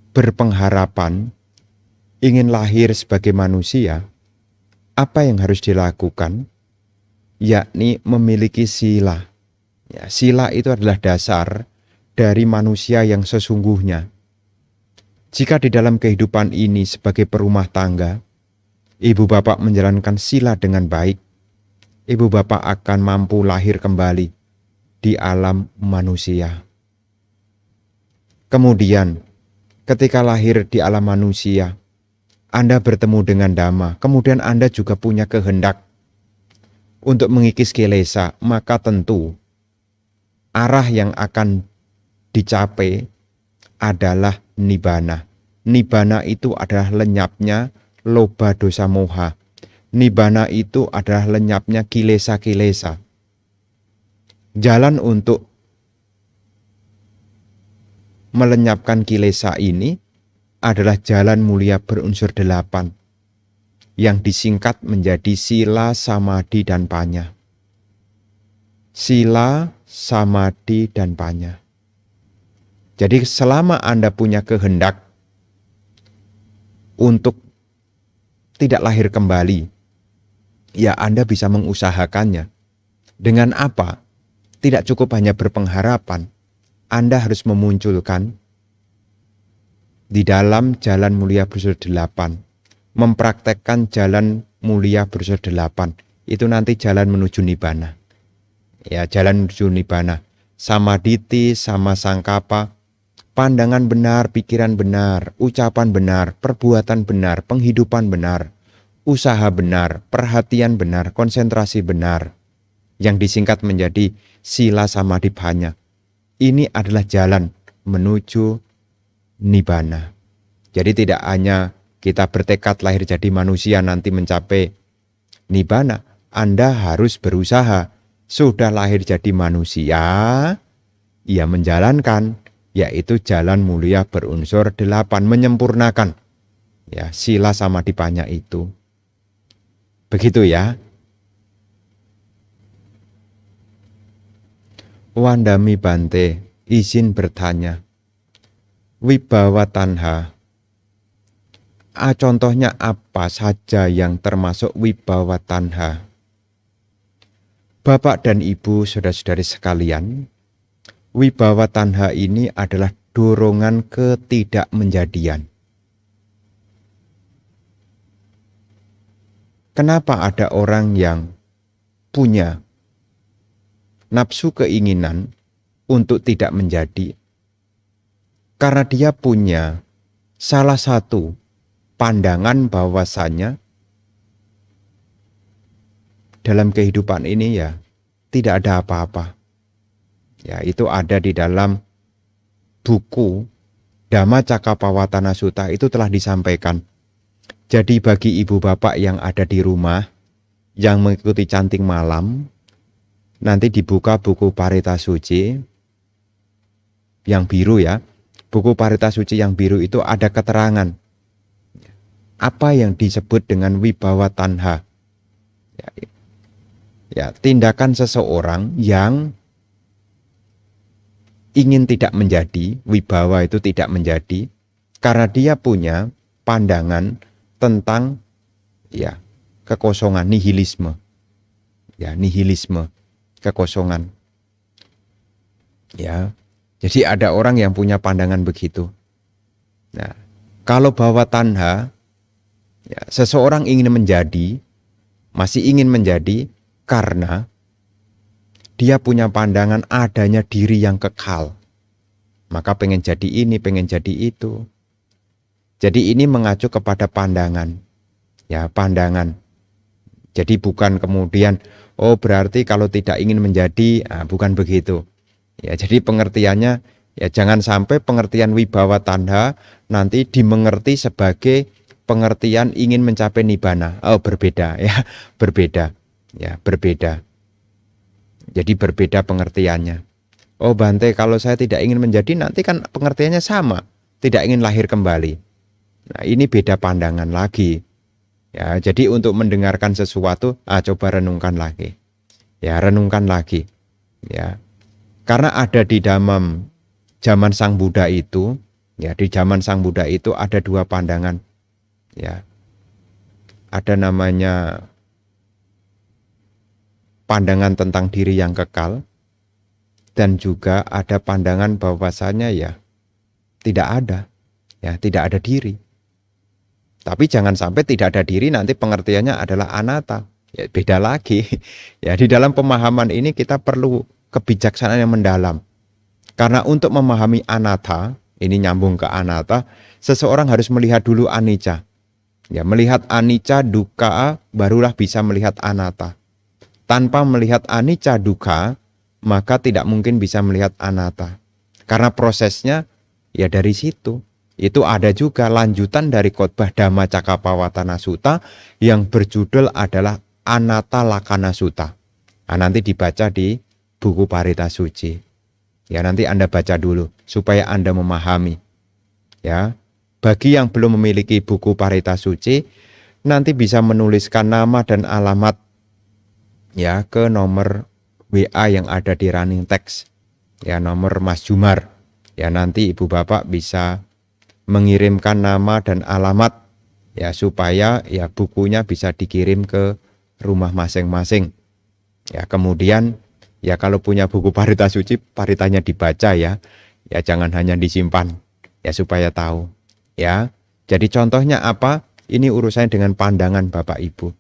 berpengharapan ingin lahir sebagai manusia, apa yang harus dilakukan? Yakni memiliki sila. Ya, sila itu adalah dasar dari manusia yang sesungguhnya. Jika di dalam kehidupan ini sebagai perumah tangga, ibu bapak menjalankan sila dengan baik, ibu bapak akan mampu lahir kembali di alam manusia. Kemudian, ketika lahir di alam manusia, Anda bertemu dengan Dhamma, kemudian Anda juga punya kehendak untuk mengikis kilesa, maka tentu arah yang akan dicapai adalah nibbana. Nibbana itu adalah lenyapnya loba dosa moha. Nibbana itu adalah lenyapnya kilesa-kilesa. Jalan untuk melenyapkan kilesa ini adalah jalan mulia berunsur 8 yang disingkat menjadi sila, samadhi, dan panya. Sila, samadhi, dan panya. Jadi selama Anda punya kehendak untuk tidak lahir kembali, ya Anda bisa mengusahakannya. Dengan apa? Tidak cukup hanya berpengharapan. Anda harus memunculkan di dalam jalan mulia berunsur 8. Mempraktekkan jalan mulia berunsur 8. Itu nanti jalan menuju nibbana. Ya, jalan menuju nibbana. Samaditi, sama sangkapa, pandangan benar, pikiran benar, ucapan benar, perbuatan benar, penghidupan benar, usaha benar, perhatian benar, konsentrasi benar. Yang disingkat menjadi sila samadhi panya. Ini adalah jalan menuju nibbana. Jadi tidak hanya kita bertekad lahir jadi manusia nanti mencapai nibbana. Anda harus berusaha. Sudah lahir jadi manusia, ia menjalankan, yaitu jalan mulia berunsur 8, menyempurnakan ya sila samadhi panya itu. Begitu ya. Wandami Bante izin bertanya, wibawa tanha, contohnya apa saja yang termasuk wibawa tanha? Bapak dan Ibu, saudara-saudari sekalian, wibawa tanha ini adalah dorongan ketidakmenjadian. Kenapa ada orang yang punya nafsu keinginan untuk tidak menjadi? Karena dia punya salah satu pandangan bahwasanya dalam kehidupan ini ya tidak ada apa-apa. Ya, itu ada di dalam buku Dhammacakkappavattana Sutta, itu telah disampaikan. Jadi bagi ibu bapak yang ada di rumah yang mengikuti canting malam, nanti dibuka buku Parita Suci yang biru ya. Buku Parita Suci yang biru itu ada keterangan apa yang disebut dengan wibawa tanha. Ya, tindakan seseorang yang ingin tidak menjadi, wibawa itu tidak menjadi, karena dia punya pandangan tentang ya kekosongan, nihilisme. Ya, nihilisme. Kekosongan. Ya, jadi ada orang yang punya pandangan begitu. Nah, kalau bahwa tanha, ya, seseorang ingin menjadi, masih ingin menjadi karena dia punya pandangan adanya diri yang kekal. Maka pengen jadi ini, pengen jadi itu. Jadi ini mengacu kepada pandangan. Ya, pandangan. Jadi bukan kemudian oh berarti kalau tidak ingin menjadi, bukan begitu. Ya, jadi pengertiannya ya jangan sampai pengertian wibawa tanha nanti dimengerti sebagai pengertian ingin mencapai nibbana. Oh berbeda ya, berbeda. Ya, berbeda. Jadi berbeda pengertiannya. Oh Bante, kalau saya tidak ingin menjadi nanti kan pengertiannya sama, tidak ingin lahir kembali. Nah, ini beda pandangan lagi. Ya, jadi untuk mendengarkan sesuatu, coba renungkan lagi. Ya, renungkan lagi. Ya. Karena ada di dalam zaman Sang Buddha itu, ya di zaman Sang Buddha itu ada dua pandangan. Ya. Ada namanya pandangan tentang diri yang kekal, dan juga ada pandangan bahwasanya ya tidak ada diri. Tapi jangan sampai tidak ada diri nanti pengertiannya adalah anatta. Ya beda lagi. Ya di dalam pemahaman ini kita perlu kebijaksanaan yang mendalam. Karena untuk memahami anatta, ini nyambung ke anatta, seseorang harus melihat dulu anicca. Ya, melihat anicca, dukkha, barulah bisa melihat anatta. Tanpa melihat anicca, dukkha, maka tidak mungkin bisa melihat anatta. Karena prosesnya ya dari situ. Itu ada juga lanjutan dari khotbah Dhammacakkappavattana Sutta yang berjudul adalah Anatta Lakkhana Sutta. Nah, nanti dibaca di buku Parita Suci. Ya, nanti Anda baca dulu supaya Anda memahami. Ya, bagi yang belum memiliki buku Parita Suci, nanti bisa menuliskan nama dan alamat ya ke nomor WA yang ada di running text. Ya, nomor Mas Jumar. Ya, nanti Ibu Bapak bisa mengirimkan nama dan alamat ya supaya ya bukunya bisa dikirim ke rumah masing-masing. Ya, kemudian ya kalau punya buku Parita Suci, paritanya dibaca ya. Ya jangan hanya disimpan ya supaya tahu. Ya. Jadi contohnya apa? Ini urusannya dengan pandangan Bapak Ibu.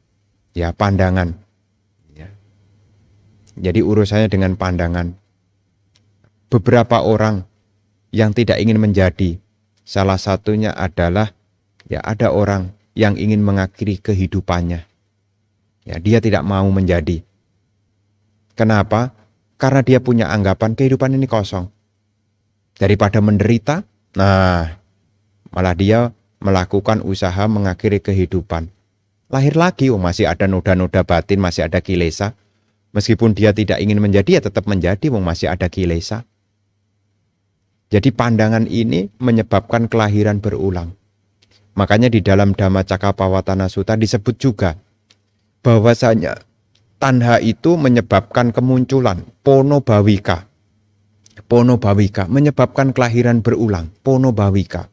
Ya, pandangan. Ya. Jadi urusannya dengan pandangan. Beberapa orang yang tidak ingin menjadi, salah satunya adalah ya ada orang yang ingin mengakhiri kehidupannya. Ya, dia tidak mau menjadi. Kenapa? Karena dia punya anggapan kehidupan ini kosong. Daripada menderita, nah malah dia melakukan usaha mengakhiri kehidupan. Lahir lagi, masih ada noda-noda batin, masih ada kilesa. Meskipun dia tidak ingin menjadi, ya tetap menjadi, masih ada kilesa. Jadi pandangan ini menyebabkan kelahiran berulang. Makanya di dalam Dhammacakkappavattana Sutta disebut juga bahwasanya tanha itu menyebabkan kemunculan pono bhavika. Pono bhavika menyebabkan kelahiran berulang, pono bhavika.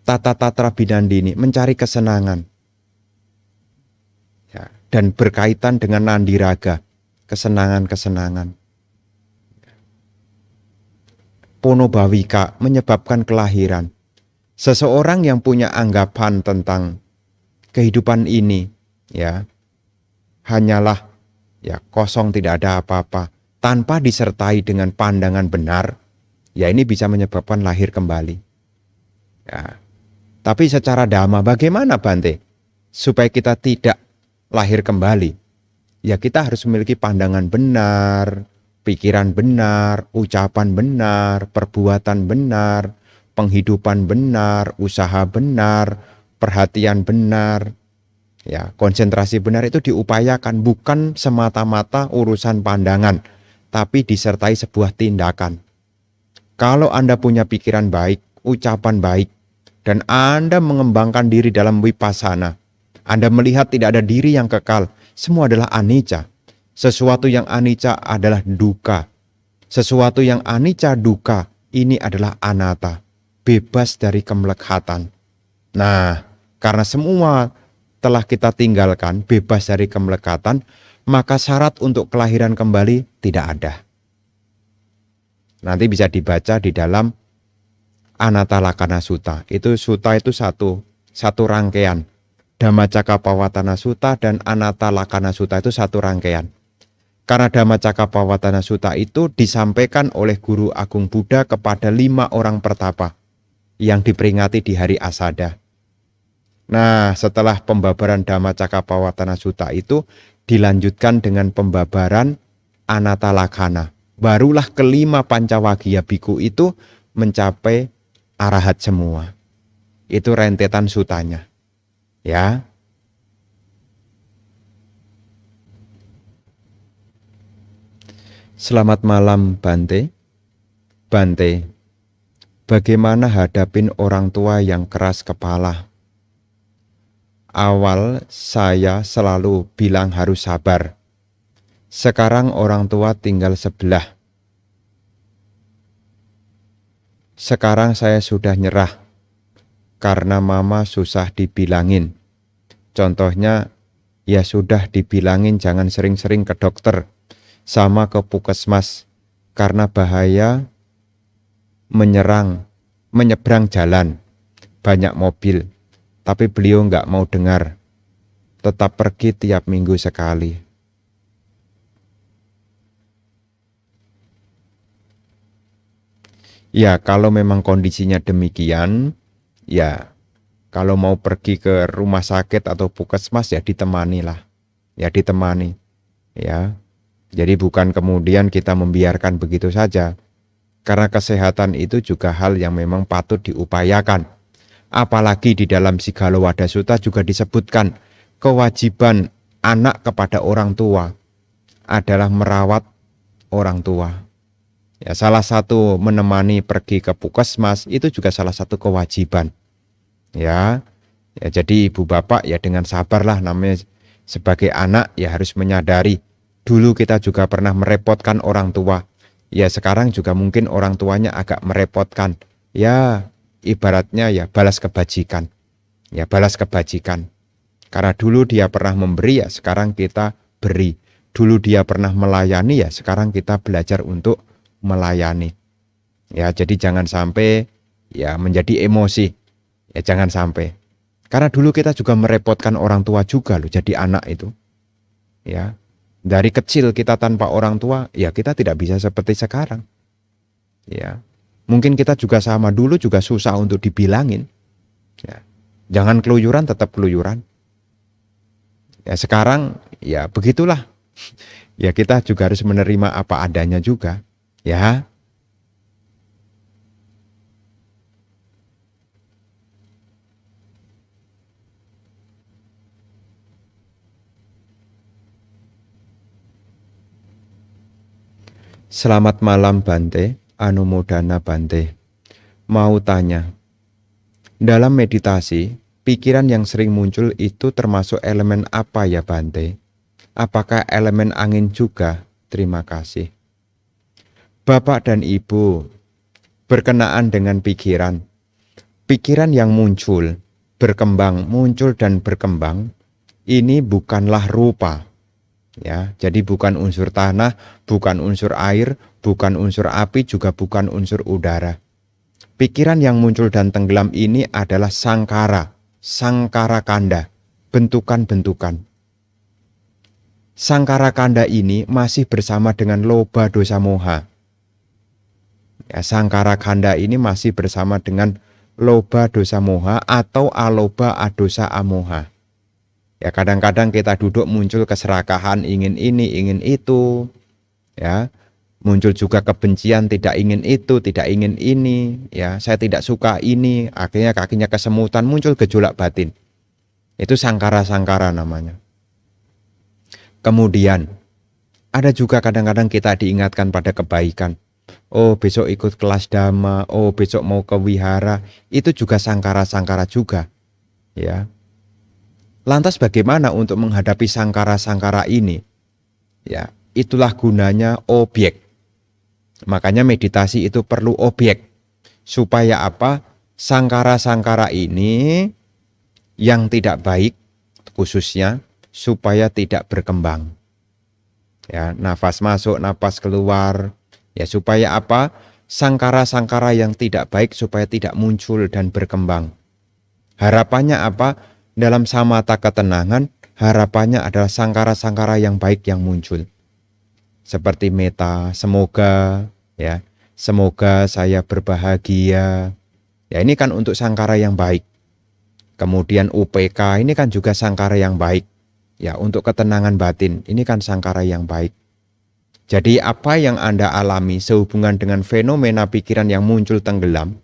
Tata-tatra binandini mencari kesenangan. Ya, dan berkaitan dengan nandiraga, kesenangan-kesenangan. Pono bhavika menyebabkan kelahiran. Seseorang yang punya anggapan tentang kehidupan ini ya hanyalah ya kosong, tidak ada apa-apa, tanpa disertai dengan pandangan benar, ya ini bisa menyebabkan lahir kembali. Ya. Tapi secara dhamma bagaimana Bante? Supaya kita tidak lahir kembali. Ya kita harus memiliki pandangan benar, pikiran benar, ucapan benar, perbuatan benar, penghidupan benar, usaha benar, perhatian benar. Ya, konsentrasi benar itu diupayakan, bukan semata-mata urusan pandangan, tapi disertai sebuah tindakan. Kalau Anda punya pikiran baik, ucapan baik, dan Anda mengembangkan diri dalam vipassana, Anda melihat tidak ada diri yang kekal, semua adalah anicca. Sesuatu yang anicca adalah dukkha. Sesuatu yang anicca dukkha ini adalah anatta, bebas dari kemelekhatan. Nah, karena semua telah kita tinggalkan, bebas dari kemelekhatan, maka syarat untuk kelahiran kembali tidak ada. Nanti bisa dibaca di dalam Anatta Lakkhana Sutta. Itu sutta itu satu rangkaian. Dhammacakkappavattana Sutta dan Anatta Lakkhana Sutta itu satu rangkaian. Karena Dhammacakkappavattana Sutta itu disampaikan oleh Guru Agung Buddha kepada 5 orang pertapa yang diperingati di hari Asada. Nah, setelah pembabaran Dhammacakkappavattana Sutta itu dilanjutkan dengan pembabaran Anatta Lakkhana. Barulah kelima Pancawaggiya Bhikkhu itu mencapai arahat semua. Itu rentetan sutanya. Ya. Selamat malam Bante. Bante, bagaimana hadapin orang tua yang keras kepala? Awal saya selalu bilang harus sabar. Sekarang orang tua tinggal sebelah. Sekarang saya sudah nyerah karena mama susah dibilangin. Contohnya, ya sudah dibilangin jangan sering-sering ke dokter sama ke puskesmas karena bahaya menyeberang jalan, banyak mobil. Tapi beliau nggak mau dengar, tetap pergi tiap minggu sekali. Ya, kalau memang kondisinya demikian, ya kalau mau pergi ke rumah sakit atau puskesmas ya ditemani lah. Ya ditemani. Ya. Jadi bukan kemudian kita membiarkan begitu saja. Karena kesehatan itu juga hal yang memang patut diupayakan. Apalagi di dalam Sigalo Wadasuta juga disebutkan kewajiban anak kepada orang tua adalah merawat orang tua. Ya, salah satu menemani pergi ke puskesmas itu juga salah satu kewajiban. Ya, ya jadi ibu bapak ya dengan sabarlah, namanya sebagai anak ya harus menyadari dulu kita juga pernah merepotkan orang tua. Ya sekarang juga mungkin orang tuanya agak merepotkan. Ya ibaratnya ya balas kebajikan. Ya balas kebajikan. Karena dulu dia pernah memberi ya sekarang kita beri. Dulu dia pernah melayani ya sekarang kita belajar untuk melayani. Ya, jadi jangan sampai ya menjadi emosi. Ya jangan sampai. Karena dulu kita juga merepotkan orang tua juga loh jadi anak itu. Ya. Dari kecil kita tanpa orang tua, ya kita tidak bisa seperti sekarang. Ya. Mungkin kita juga sama, dulu juga susah untuk dibilangin. Ya. Jangan keluyuran, tetap keluyuran. Ya sekarang ya begitulah. Ya kita juga harus menerima apa adanya juga. Ya. Selamat malam Bante, Anumodana Bante. Mau tanya, dalam meditasi, pikiran yang sering muncul itu termasuk elemen apa ya Bante? Apakah elemen angin juga? Terima kasih. Bapak dan Ibu, berkenaan dengan pikiran. Pikiran yang muncul, berkembang, muncul dan berkembang, ini bukanlah rupa. Ya, jadi bukan unsur tanah, bukan unsur air, bukan unsur api, juga bukan unsur udara. Pikiran yang muncul dan tenggelam ini adalah sangkara, sangkara kanda, bentukan-bentukan. Sangkara kanda ini masih bersama dengan loba dosa moha. Ya, sangkara kanda ini masih bersama dengan loba dosa moha atau aloba adosa amoha. Ya kadang-kadang kita duduk muncul keserakahan, ingin ini, ingin itu. Ya, muncul juga kebencian, tidak ingin itu, tidak ingin ini. Ya, saya tidak suka ini, akhirnya kakinya kesemutan, muncul gejolak batin. Itu sangkara-sangkara namanya. Kemudian, ada juga kadang-kadang kita diingatkan pada kebaikan. Oh besok ikut kelas dhamma, oh besok mau ke wihara, itu juga sangkara-sangkara juga. Ya. Lantas bagaimana untuk menghadapi sangkara-sangkara ini? Ya, itulah gunanya objek. Makanya meditasi itu perlu objek. Supaya apa? Sangkara-sangkara ini yang tidak baik khususnya supaya tidak berkembang. Ya, nafas masuk, nafas keluar. Ya, supaya apa? Sangkara-sangkara yang tidak baik supaya tidak muncul dan berkembang. Harapannya apa? Dalam samatha ketenangan, harapannya adalah sangkara-sangkara yang baik yang muncul. Seperti meta, semoga ya, semoga saya berbahagia. Ya ini kan untuk sangkara yang baik. Kemudian UPK ini kan juga sangkara yang baik. Ya untuk ketenangan batin, ini kan sangkara yang baik. Jadi apa yang Anda alami sehubungan dengan fenomena pikiran yang muncul tenggelam,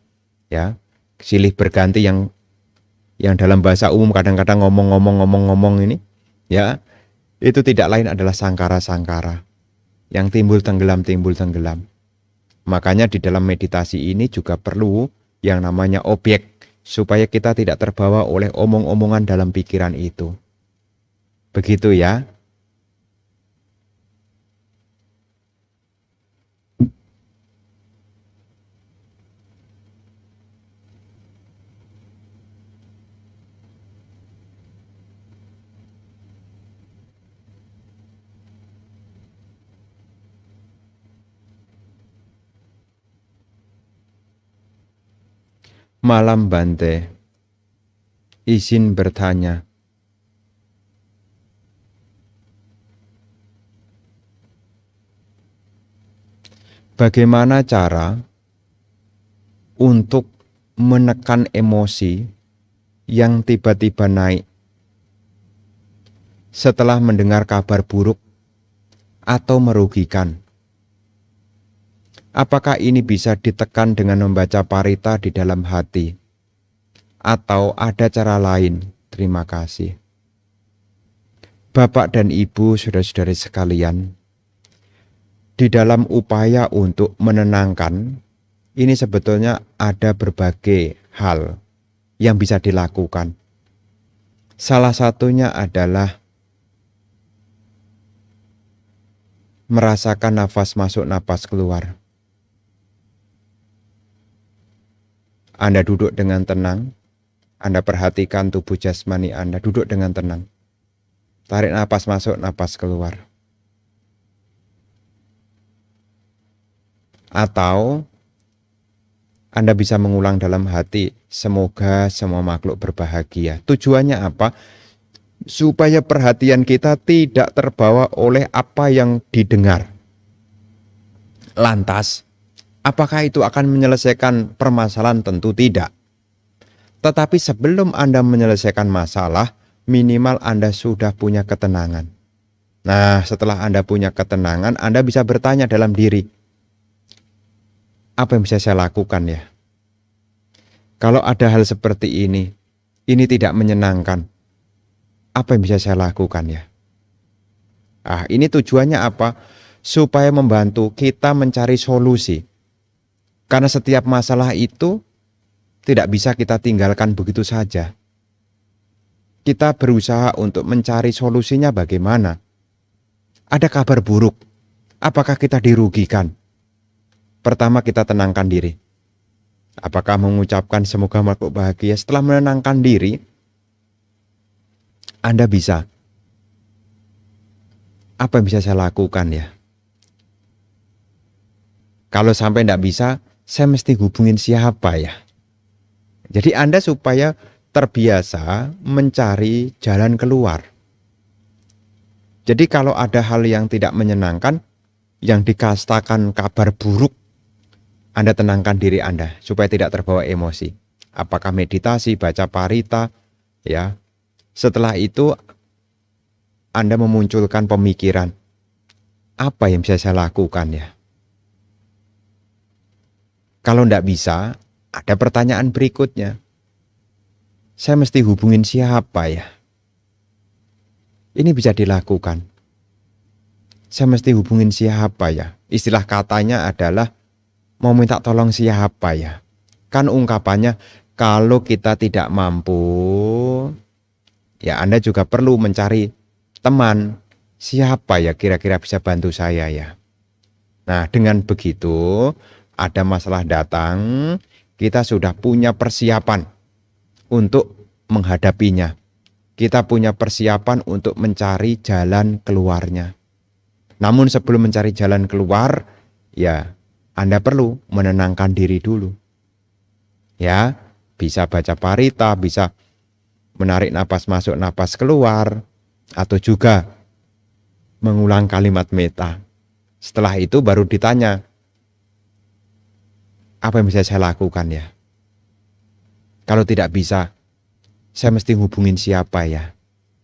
ya, silih berganti yang dalam bahasa umum kadang-kadang ngomong ini, ya, itu tidak lain adalah sangkara-sangkara yang timbul tenggelam. Makanya di dalam meditasi ini juga perlu yang namanya objek, supaya kita tidak terbawa oleh omong-omongan dalam pikiran itu. Begitu ya. Malam Bante, izin bertanya. Bagaimana cara untuk menekan emosi yang tiba-tiba naik setelah mendengar kabar buruk atau merugikan? Apakah ini bisa ditekan dengan membaca parita di dalam hati? Atau ada cara lain? Terima kasih. Bapak dan Ibu, saudara-saudari sekalian, di dalam upaya untuk menenangkan, ini sebetulnya ada berbagai hal yang bisa dilakukan. Salah satunya adalah merasakan nafas masuk, nafas keluar. Anda duduk dengan tenang, Anda perhatikan tubuh jasmani Anda duduk dengan tenang. Tarik nafas masuk, nafas keluar. Atau Anda bisa mengulang dalam hati, semoga semua makhluk berbahagia. Tujuannya apa? Supaya perhatian kita tidak terbawa oleh apa yang didengar. Lantas, apakah itu akan menyelesaikan permasalahan? Tentu tidak. Tetapi sebelum Anda menyelesaikan masalah, minimal Anda sudah punya ketenangan. Nah, setelah Anda punya ketenangan, Anda bisa bertanya dalam diri, apa yang bisa saya lakukan ya? Kalau ada hal seperti ini tidak menyenangkan, apa yang bisa saya lakukan ya? Ini tujuannya apa? Supaya membantu kita mencari solusi. Karena setiap masalah itu tidak bisa kita tinggalkan begitu saja. Kita berusaha untuk mencari solusinya bagaimana. Ada kabar buruk, apakah kita dirugikan? Pertama kita tenangkan diri. Apakah mengucapkan semoga makhluk bahagia? Setelah menenangkan diri, Anda bisa. Apa yang bisa saya lakukan ya? Kalau sampai tidak bisa, saya mesti hubungin siapa ya? Jadi Anda supaya terbiasa mencari jalan keluar. Jadi kalau ada hal yang tidak menyenangkan, yang dikastakan kabar buruk, Anda tenangkan diri Anda supaya tidak terbawa emosi. Apakah meditasi, baca parita, ya. Setelah itu Anda memunculkan pemikiran, apa yang bisa saya lakukan ya? Kalau tidak bisa, ada pertanyaan berikutnya. Saya mesti hubungin siapa ya? Ini bisa dilakukan. Saya mesti hubungin siapa ya? Istilah katanya adalah mau minta tolong siapa ya? Kan ungkapannya kalau kita tidak mampu, ya Anda juga perlu mencari teman. Siapa ya kira-kira bisa bantu saya ya? Nah, dengan begitu ada masalah datang, kita sudah punya persiapan untuk menghadapinya. Kita punya persiapan untuk mencari jalan keluarnya. Namun sebelum mencari jalan keluar, ya Anda perlu menenangkan diri dulu. Ya, bisa baca parita, bisa menarik napas masuk, napas keluar, atau juga mengulang kalimat metta. Setelah itu baru ditanya, apa yang bisa saya lakukan ya? Kalau tidak bisa, saya mesti hubungin siapa ya?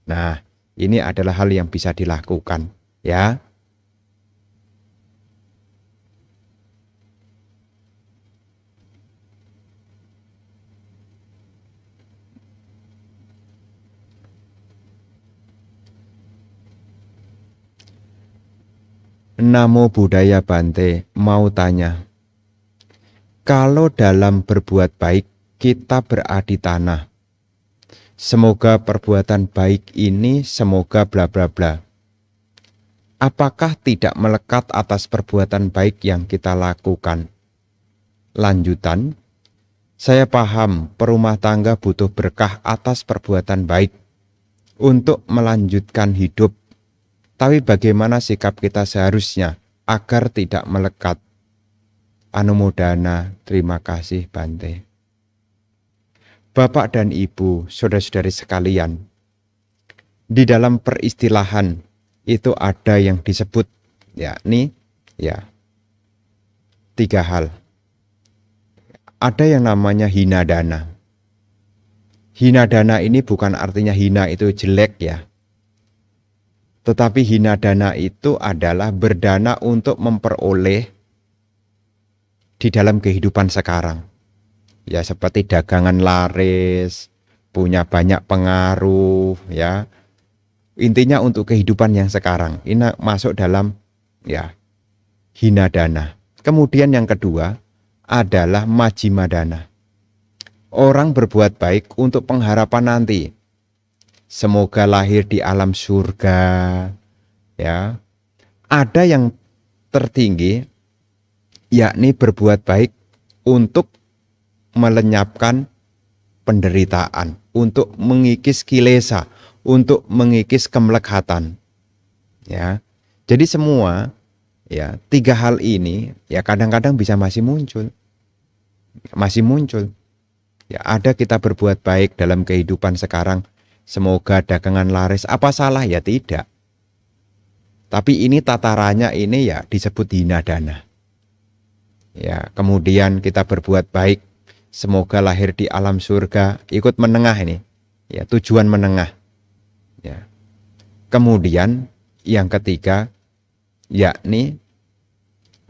Nah, ini adalah hal yang bisa dilakukan, ya. Namo Buddhaya Bante, mau tanya. Kalau dalam berbuat baik kita beradi tanah. Semoga perbuatan baik ini semoga bla bla bla. Apakah tidak melekat atas perbuatan baik yang kita lakukan? Lanjutan, saya paham perumah tangga butuh berkah atas perbuatan baik untuk melanjutkan hidup. Tapi bagaimana sikap kita seharusnya agar tidak melekat? Anumodana, terima kasih Bante. Bapak dan Ibu, saudara-saudari sekalian, di dalam peristilahan itu ada yang disebut yakni ya 3 hal. Ada yang namanya hina dana. Hina dana ini bukan artinya hina itu jelek ya. Tetapi hina dana itu adalah berdana untuk memperoleh di dalam kehidupan sekarang. Ya seperti dagangan laris, punya banyak pengaruh ya. Intinya untuk kehidupan yang sekarang. Ini masuk dalam ya hina dana. Kemudian yang kedua adalah majima dana. Orang berbuat baik untuk pengharapan nanti. Semoga lahir di alam surga. Ya. Ada yang tertinggi yakni berbuat baik untuk melenyapkan penderitaan, untuk mengikis kilesa, untuk mengikis kemelekatan. Ya. Jadi semua ya 3 hal ini ya kadang-kadang bisa masih muncul. Masih muncul. Ya, ada kita berbuat baik dalam kehidupan sekarang. Semoga dagangan laris. Apa salah? Ya tidak. Tapi ini tatarannya ini ya disebut hina dana. Ya, kemudian kita berbuat baik. Semoga lahir di alam surga. Ikut menengah ini. Ya, tujuan menengah. Ya. Kemudian yang ketiga yakni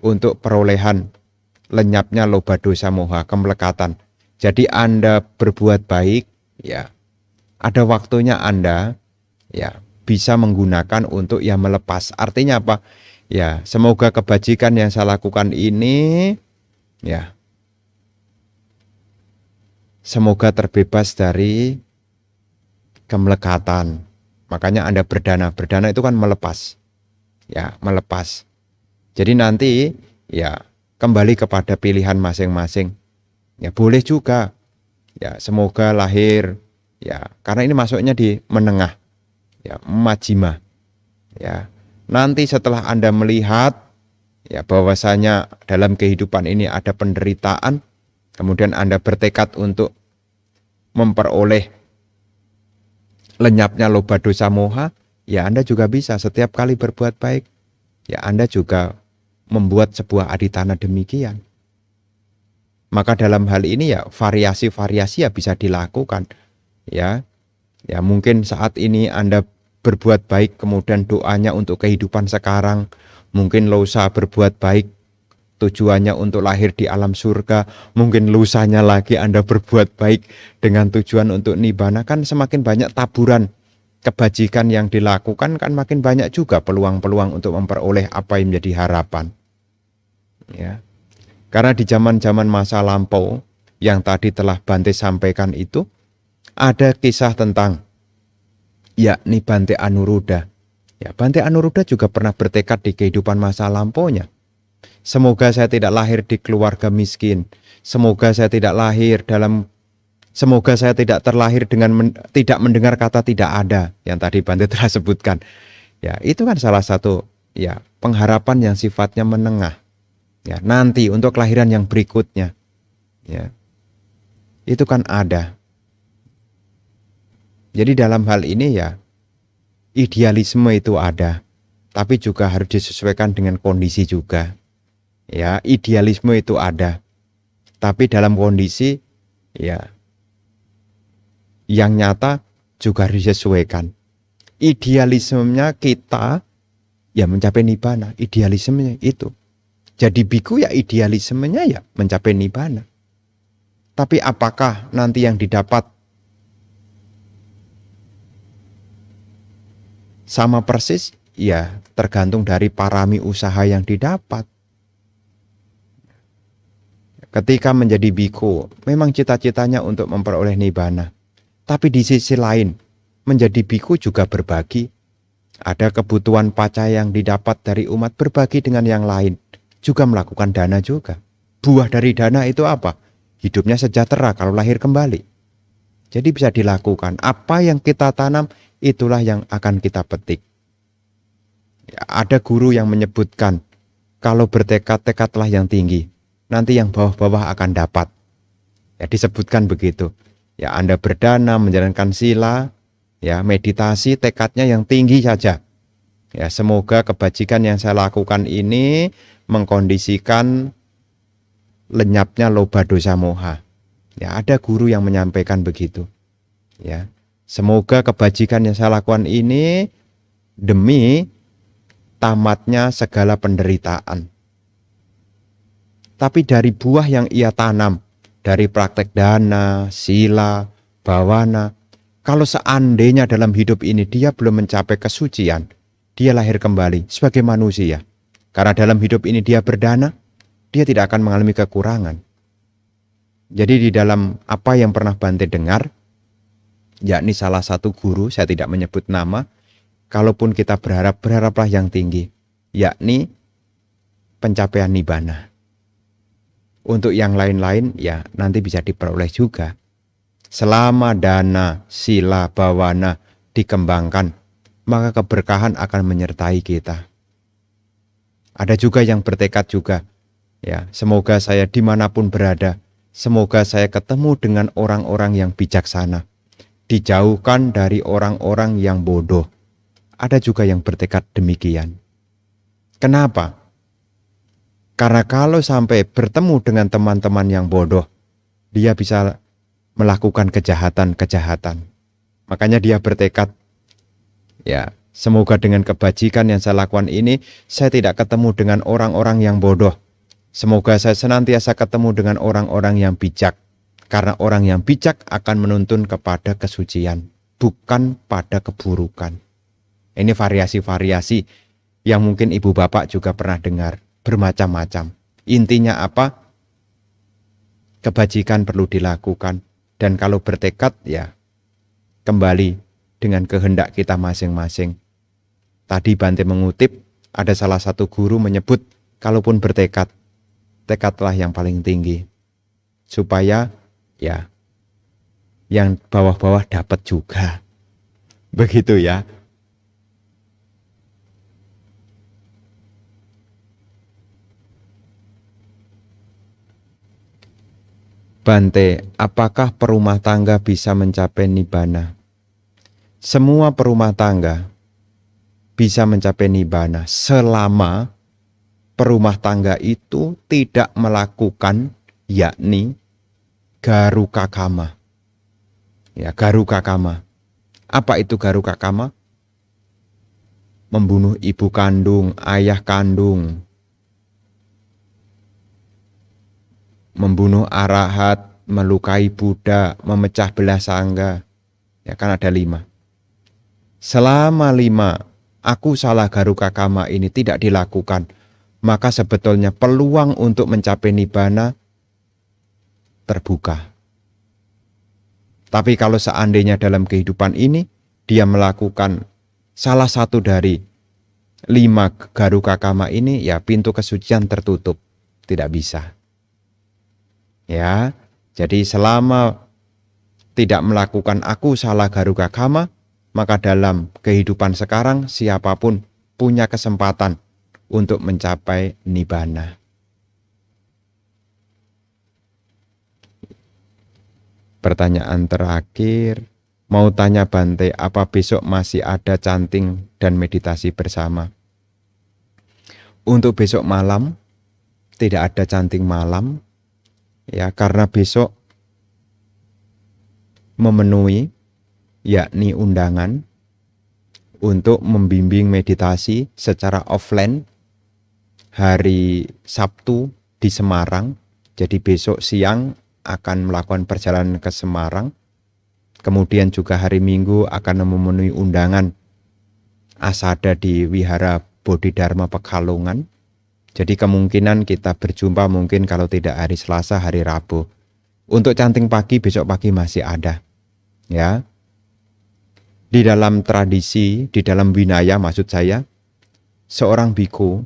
untuk perolehan lenyapnya loba dosa moha, kemelekatan. Jadi Anda berbuat baik, ya ada waktunya Anda ya bisa menggunakan untuk ya melepas. Artinya apa? Ya semoga kebajikan yang saya lakukan ini ya semoga terbebas dari kemelekatan. Makanya Anda berdana. Berdana itu kan melepas. Ya, melepas. Jadi nanti ya kembali kepada pilihan masing-masing. Ya boleh juga. Ya semoga lahir ya karena ini masuknya di menengah. Ya majima. Ya. Nanti setelah Anda melihat ya bahwasanya dalam kehidupan ini ada penderitaan, kemudian Anda bertekad untuk memperoleh lenyapnya loba dosa moha, ya Anda juga bisa setiap kali berbuat baik. Ya Anda juga membuat sebuah aditana demikian. Maka dalam hal ini ya variasi-variasi ya bisa dilakukan. Ya, ya mungkin saat ini Anda berbuat baik kemudian doanya untuk kehidupan sekarang. Mungkin lusa berbuat baik tujuannya untuk lahir di alam surga. Mungkin lusanya lagi Anda berbuat baik dengan tujuan untuk nibbana. Kan semakin banyak taburan kebajikan yang dilakukan kan makin banyak juga peluang-peluang untuk memperoleh apa yang menjadi harapan. Ya. Karena di zaman-zaman masa lampau yang tadi telah Bante sampaikan itu ada kisah tentang yakni Bante Anuruddha. Ya, Bante Anuruddha juga pernah bertekad di kehidupan masa lampaunya. Semoga saya tidak lahir di keluarga miskin. Semoga saya tidak terlahir dengan tidak mendengar kata tidak ada yang tadi Bante telah sebutkan. Ya, itu kan salah satu ya pengharapan yang sifatnya menengah. Ya, nanti untuk kelahiran yang berikutnya. Ya. Itu kan ada. Jadi dalam hal ini ya idealisme itu ada, tapi juga harus disesuaikan dengan kondisi juga. Ya, idealisme itu ada. Tapi dalam kondisi ya yang nyata juga harus disesuaikan. Idealismenya kita ya mencapai nibbana, idealismenya itu. Jadi biku ya idealismenya ya mencapai nibbana. Tapi apakah nanti yang didapat sama persis? Ya tergantung dari parami usaha yang didapat. Ketika menjadi biku, memang cita-citanya untuk memperoleh nibbana. Tapi di sisi lain, menjadi biku juga berbagi. Ada kebutuhan paca yang didapat dari umat berbagi dengan yang lain. Juga melakukan dana juga. Buah dari dana itu apa? Hidupnya sejahtera kalau lahir kembali. Jadi bisa dilakukan. Apa yang kita tanam, itulah yang akan kita petik. Ya, ada guru yang menyebutkan, kalau bertekad, tekadlah yang tinggi. Nanti yang bawah-bawah akan dapat. Ya disebutkan begitu. Ya, Anda berdana, menjalankan sila, ya, meditasi, tekadnya yang tinggi saja. Ya, semoga kebajikan yang saya lakukan ini mengkondisikan lenyapnya loba dosa moha. Ya, ada guru yang menyampaikan begitu. Ya, semoga kebajikan yang saya lakukan ini demi tamatnya segala penderitaan. Tapi dari buah yang ia tanam, dari praktek dana, sila, bawana, kalau seandainya dalam hidup ini dia belum mencapai kesucian, dia lahir kembali sebagai manusia. Karena dalam hidup ini dia berdana, dia tidak akan mengalami kekurangan. Jadi di dalam apa yang pernah Bante dengar, yakni salah satu guru, saya tidak menyebut nama, kalaupun kita berharap, berharaplah yang tinggi, yakni pencapaian nibbana. Untuk yang lain-lain, ya nanti bisa diperoleh juga. Selama dana, sila, bawana dikembangkan, maka keberkahan akan menyertai kita. Ada juga yang bertekad juga, ya semoga saya dimanapun berada, semoga saya ketemu dengan orang-orang yang bijaksana, dijauhkan dari orang-orang yang bodoh. Ada juga yang bertekad demikian. Kenapa? Karena kalau sampai bertemu dengan teman-teman yang bodoh, dia bisa melakukan kejahatan-kejahatan. Makanya dia bertekad, ya semoga dengan kebajikan yang saya lakukan ini, saya tidak ketemu dengan orang-orang yang bodoh. Semoga saya senantiasa ketemu dengan orang-orang yang bijak. Karena orang yang bijak akan menuntun kepada kesucian, bukan pada keburukan. Ini variasi-variasi yang mungkin ibu bapak juga pernah dengar, bermacam-macam. Intinya apa? Kebajikan perlu dilakukan. Dan kalau bertekad, ya kembali dengan kehendak kita masing-masing. Tadi Bante mengutip, ada salah satu guru menyebut, kalaupun bertekad, tekadlah yang paling tinggi. Supaya ya yang bawah-bawah dapat juga. Begitu ya. Bante, apakah perumah tangga bisa mencapai nibbana? Semua perumah tangga bisa mencapai nibbana selama perumah tangga itu tidak melakukan, yakni garuka kama. Ya, garuka kama. Apa itu garuka kama? Membunuh ibu kandung, ayah kandung, membunuh arahat, melukai Buddha, memecah belah sangga. Ya kan ada 5. Selama 5 aku salah garuka kama ini tidak dilakukan, maka sebetulnya peluang untuk mencapai nibbana terbuka. Tapi kalau seandainya dalam kehidupan ini dia melakukan salah satu dari 5 garuka kama ini, ya pintu kesucian tertutup, tidak bisa. Ya, jadi selama tidak melakukan aku salah garuka kama, maka dalam kehidupan sekarang siapapun punya kesempatan untuk mencapai nibbana. Pertanyaan terakhir, mau tanya Bante, apa besok masih ada chanting dan meditasi bersama? Untuk besok malam, tidak ada chanting malam, ya karena besok memenuhi, yakni undangan untuk membimbing meditasi secara offline hari Sabtu di Semarang. Jadi besok siang akan melakukan perjalanan ke Semarang. Kemudian juga hari Minggu akan memenuhi undangan asada di Wihara Bodhidharma Pekalongan. Jadi kemungkinan kita berjumpa mungkin kalau tidak hari Selasa, hari Rabu. Untuk chanting pagi, besok pagi masih ada. Ya. Di dalam tradisi, di dalam winaya maksud saya, seorang biku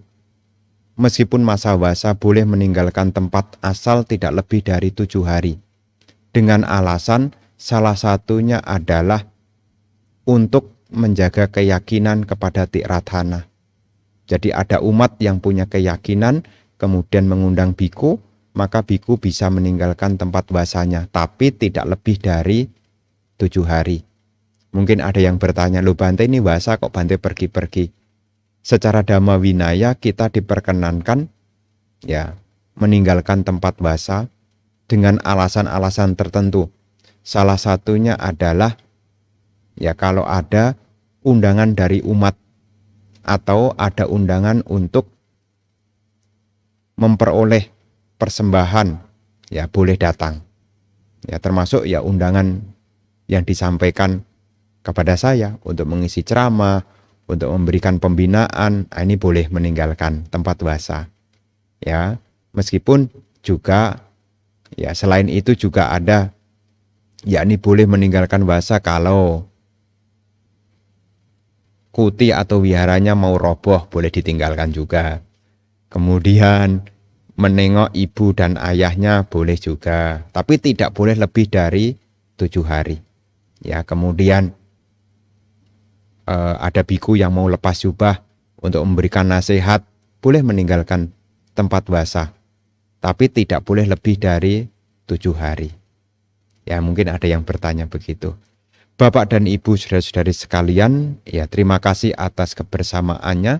meskipun masa wasa boleh meninggalkan tempat asal tidak lebih dari 7 hari. Dengan alasan salah satunya adalah untuk menjaga keyakinan kepada Tiratthana. Jadi ada umat yang punya keyakinan, kemudian mengundang biku, maka biku bisa meninggalkan tempat puasanya, tapi tidak lebih dari 7 hari. Mungkin ada yang bertanya, loh Bante ini puasa kok Bante pergi-pergi? Secara Dhamma Winaya kita diperkenankan ya meninggalkan tempat puasa dengan alasan-alasan tertentu. Salah satunya adalah ya kalau ada undangan dari umat atau ada undangan untuk memperoleh persembahan, ya boleh datang. Ya termasuk ya undangan yang disampaikan kepada saya untuk mengisi ceramah, untuk memberikan pembinaan, ini boleh meninggalkan tempat puasa. Ya, meskipun juga ya selain itu juga ada yakni boleh meninggalkan puasa kalau kuti atau wiharanya mau roboh, boleh ditinggalkan juga. Kemudian menengok ibu dan ayahnya boleh juga, tapi tidak boleh lebih dari 7 hari. Ya, kemudian ada biku yang mau lepas jubah untuk memberikan nasihat, boleh meninggalkan tempat puasa, tapi tidak boleh lebih dari 7 hari. Ya, mungkin ada yang bertanya begitu. Bapak dan Ibu saudara-saudari sekalian, ya terima kasih atas kebersamaannya.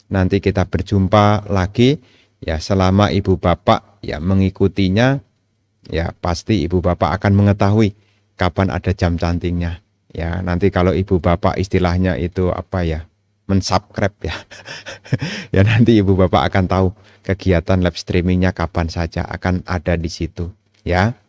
Nanti kita berjumpa lagi. Ya, selama Ibu Bapak ya mengikutinya, ya pasti Ibu Bapak akan mengetahui kapan ada jam cantingnya. Ya, nanti kalau Ibu Bapak istilahnya itu apa ya? Mensubscribe ya. Ya nanti Ibu Bapak akan tahu kegiatan live streamingnya kapan saja akan ada di situ. Ya.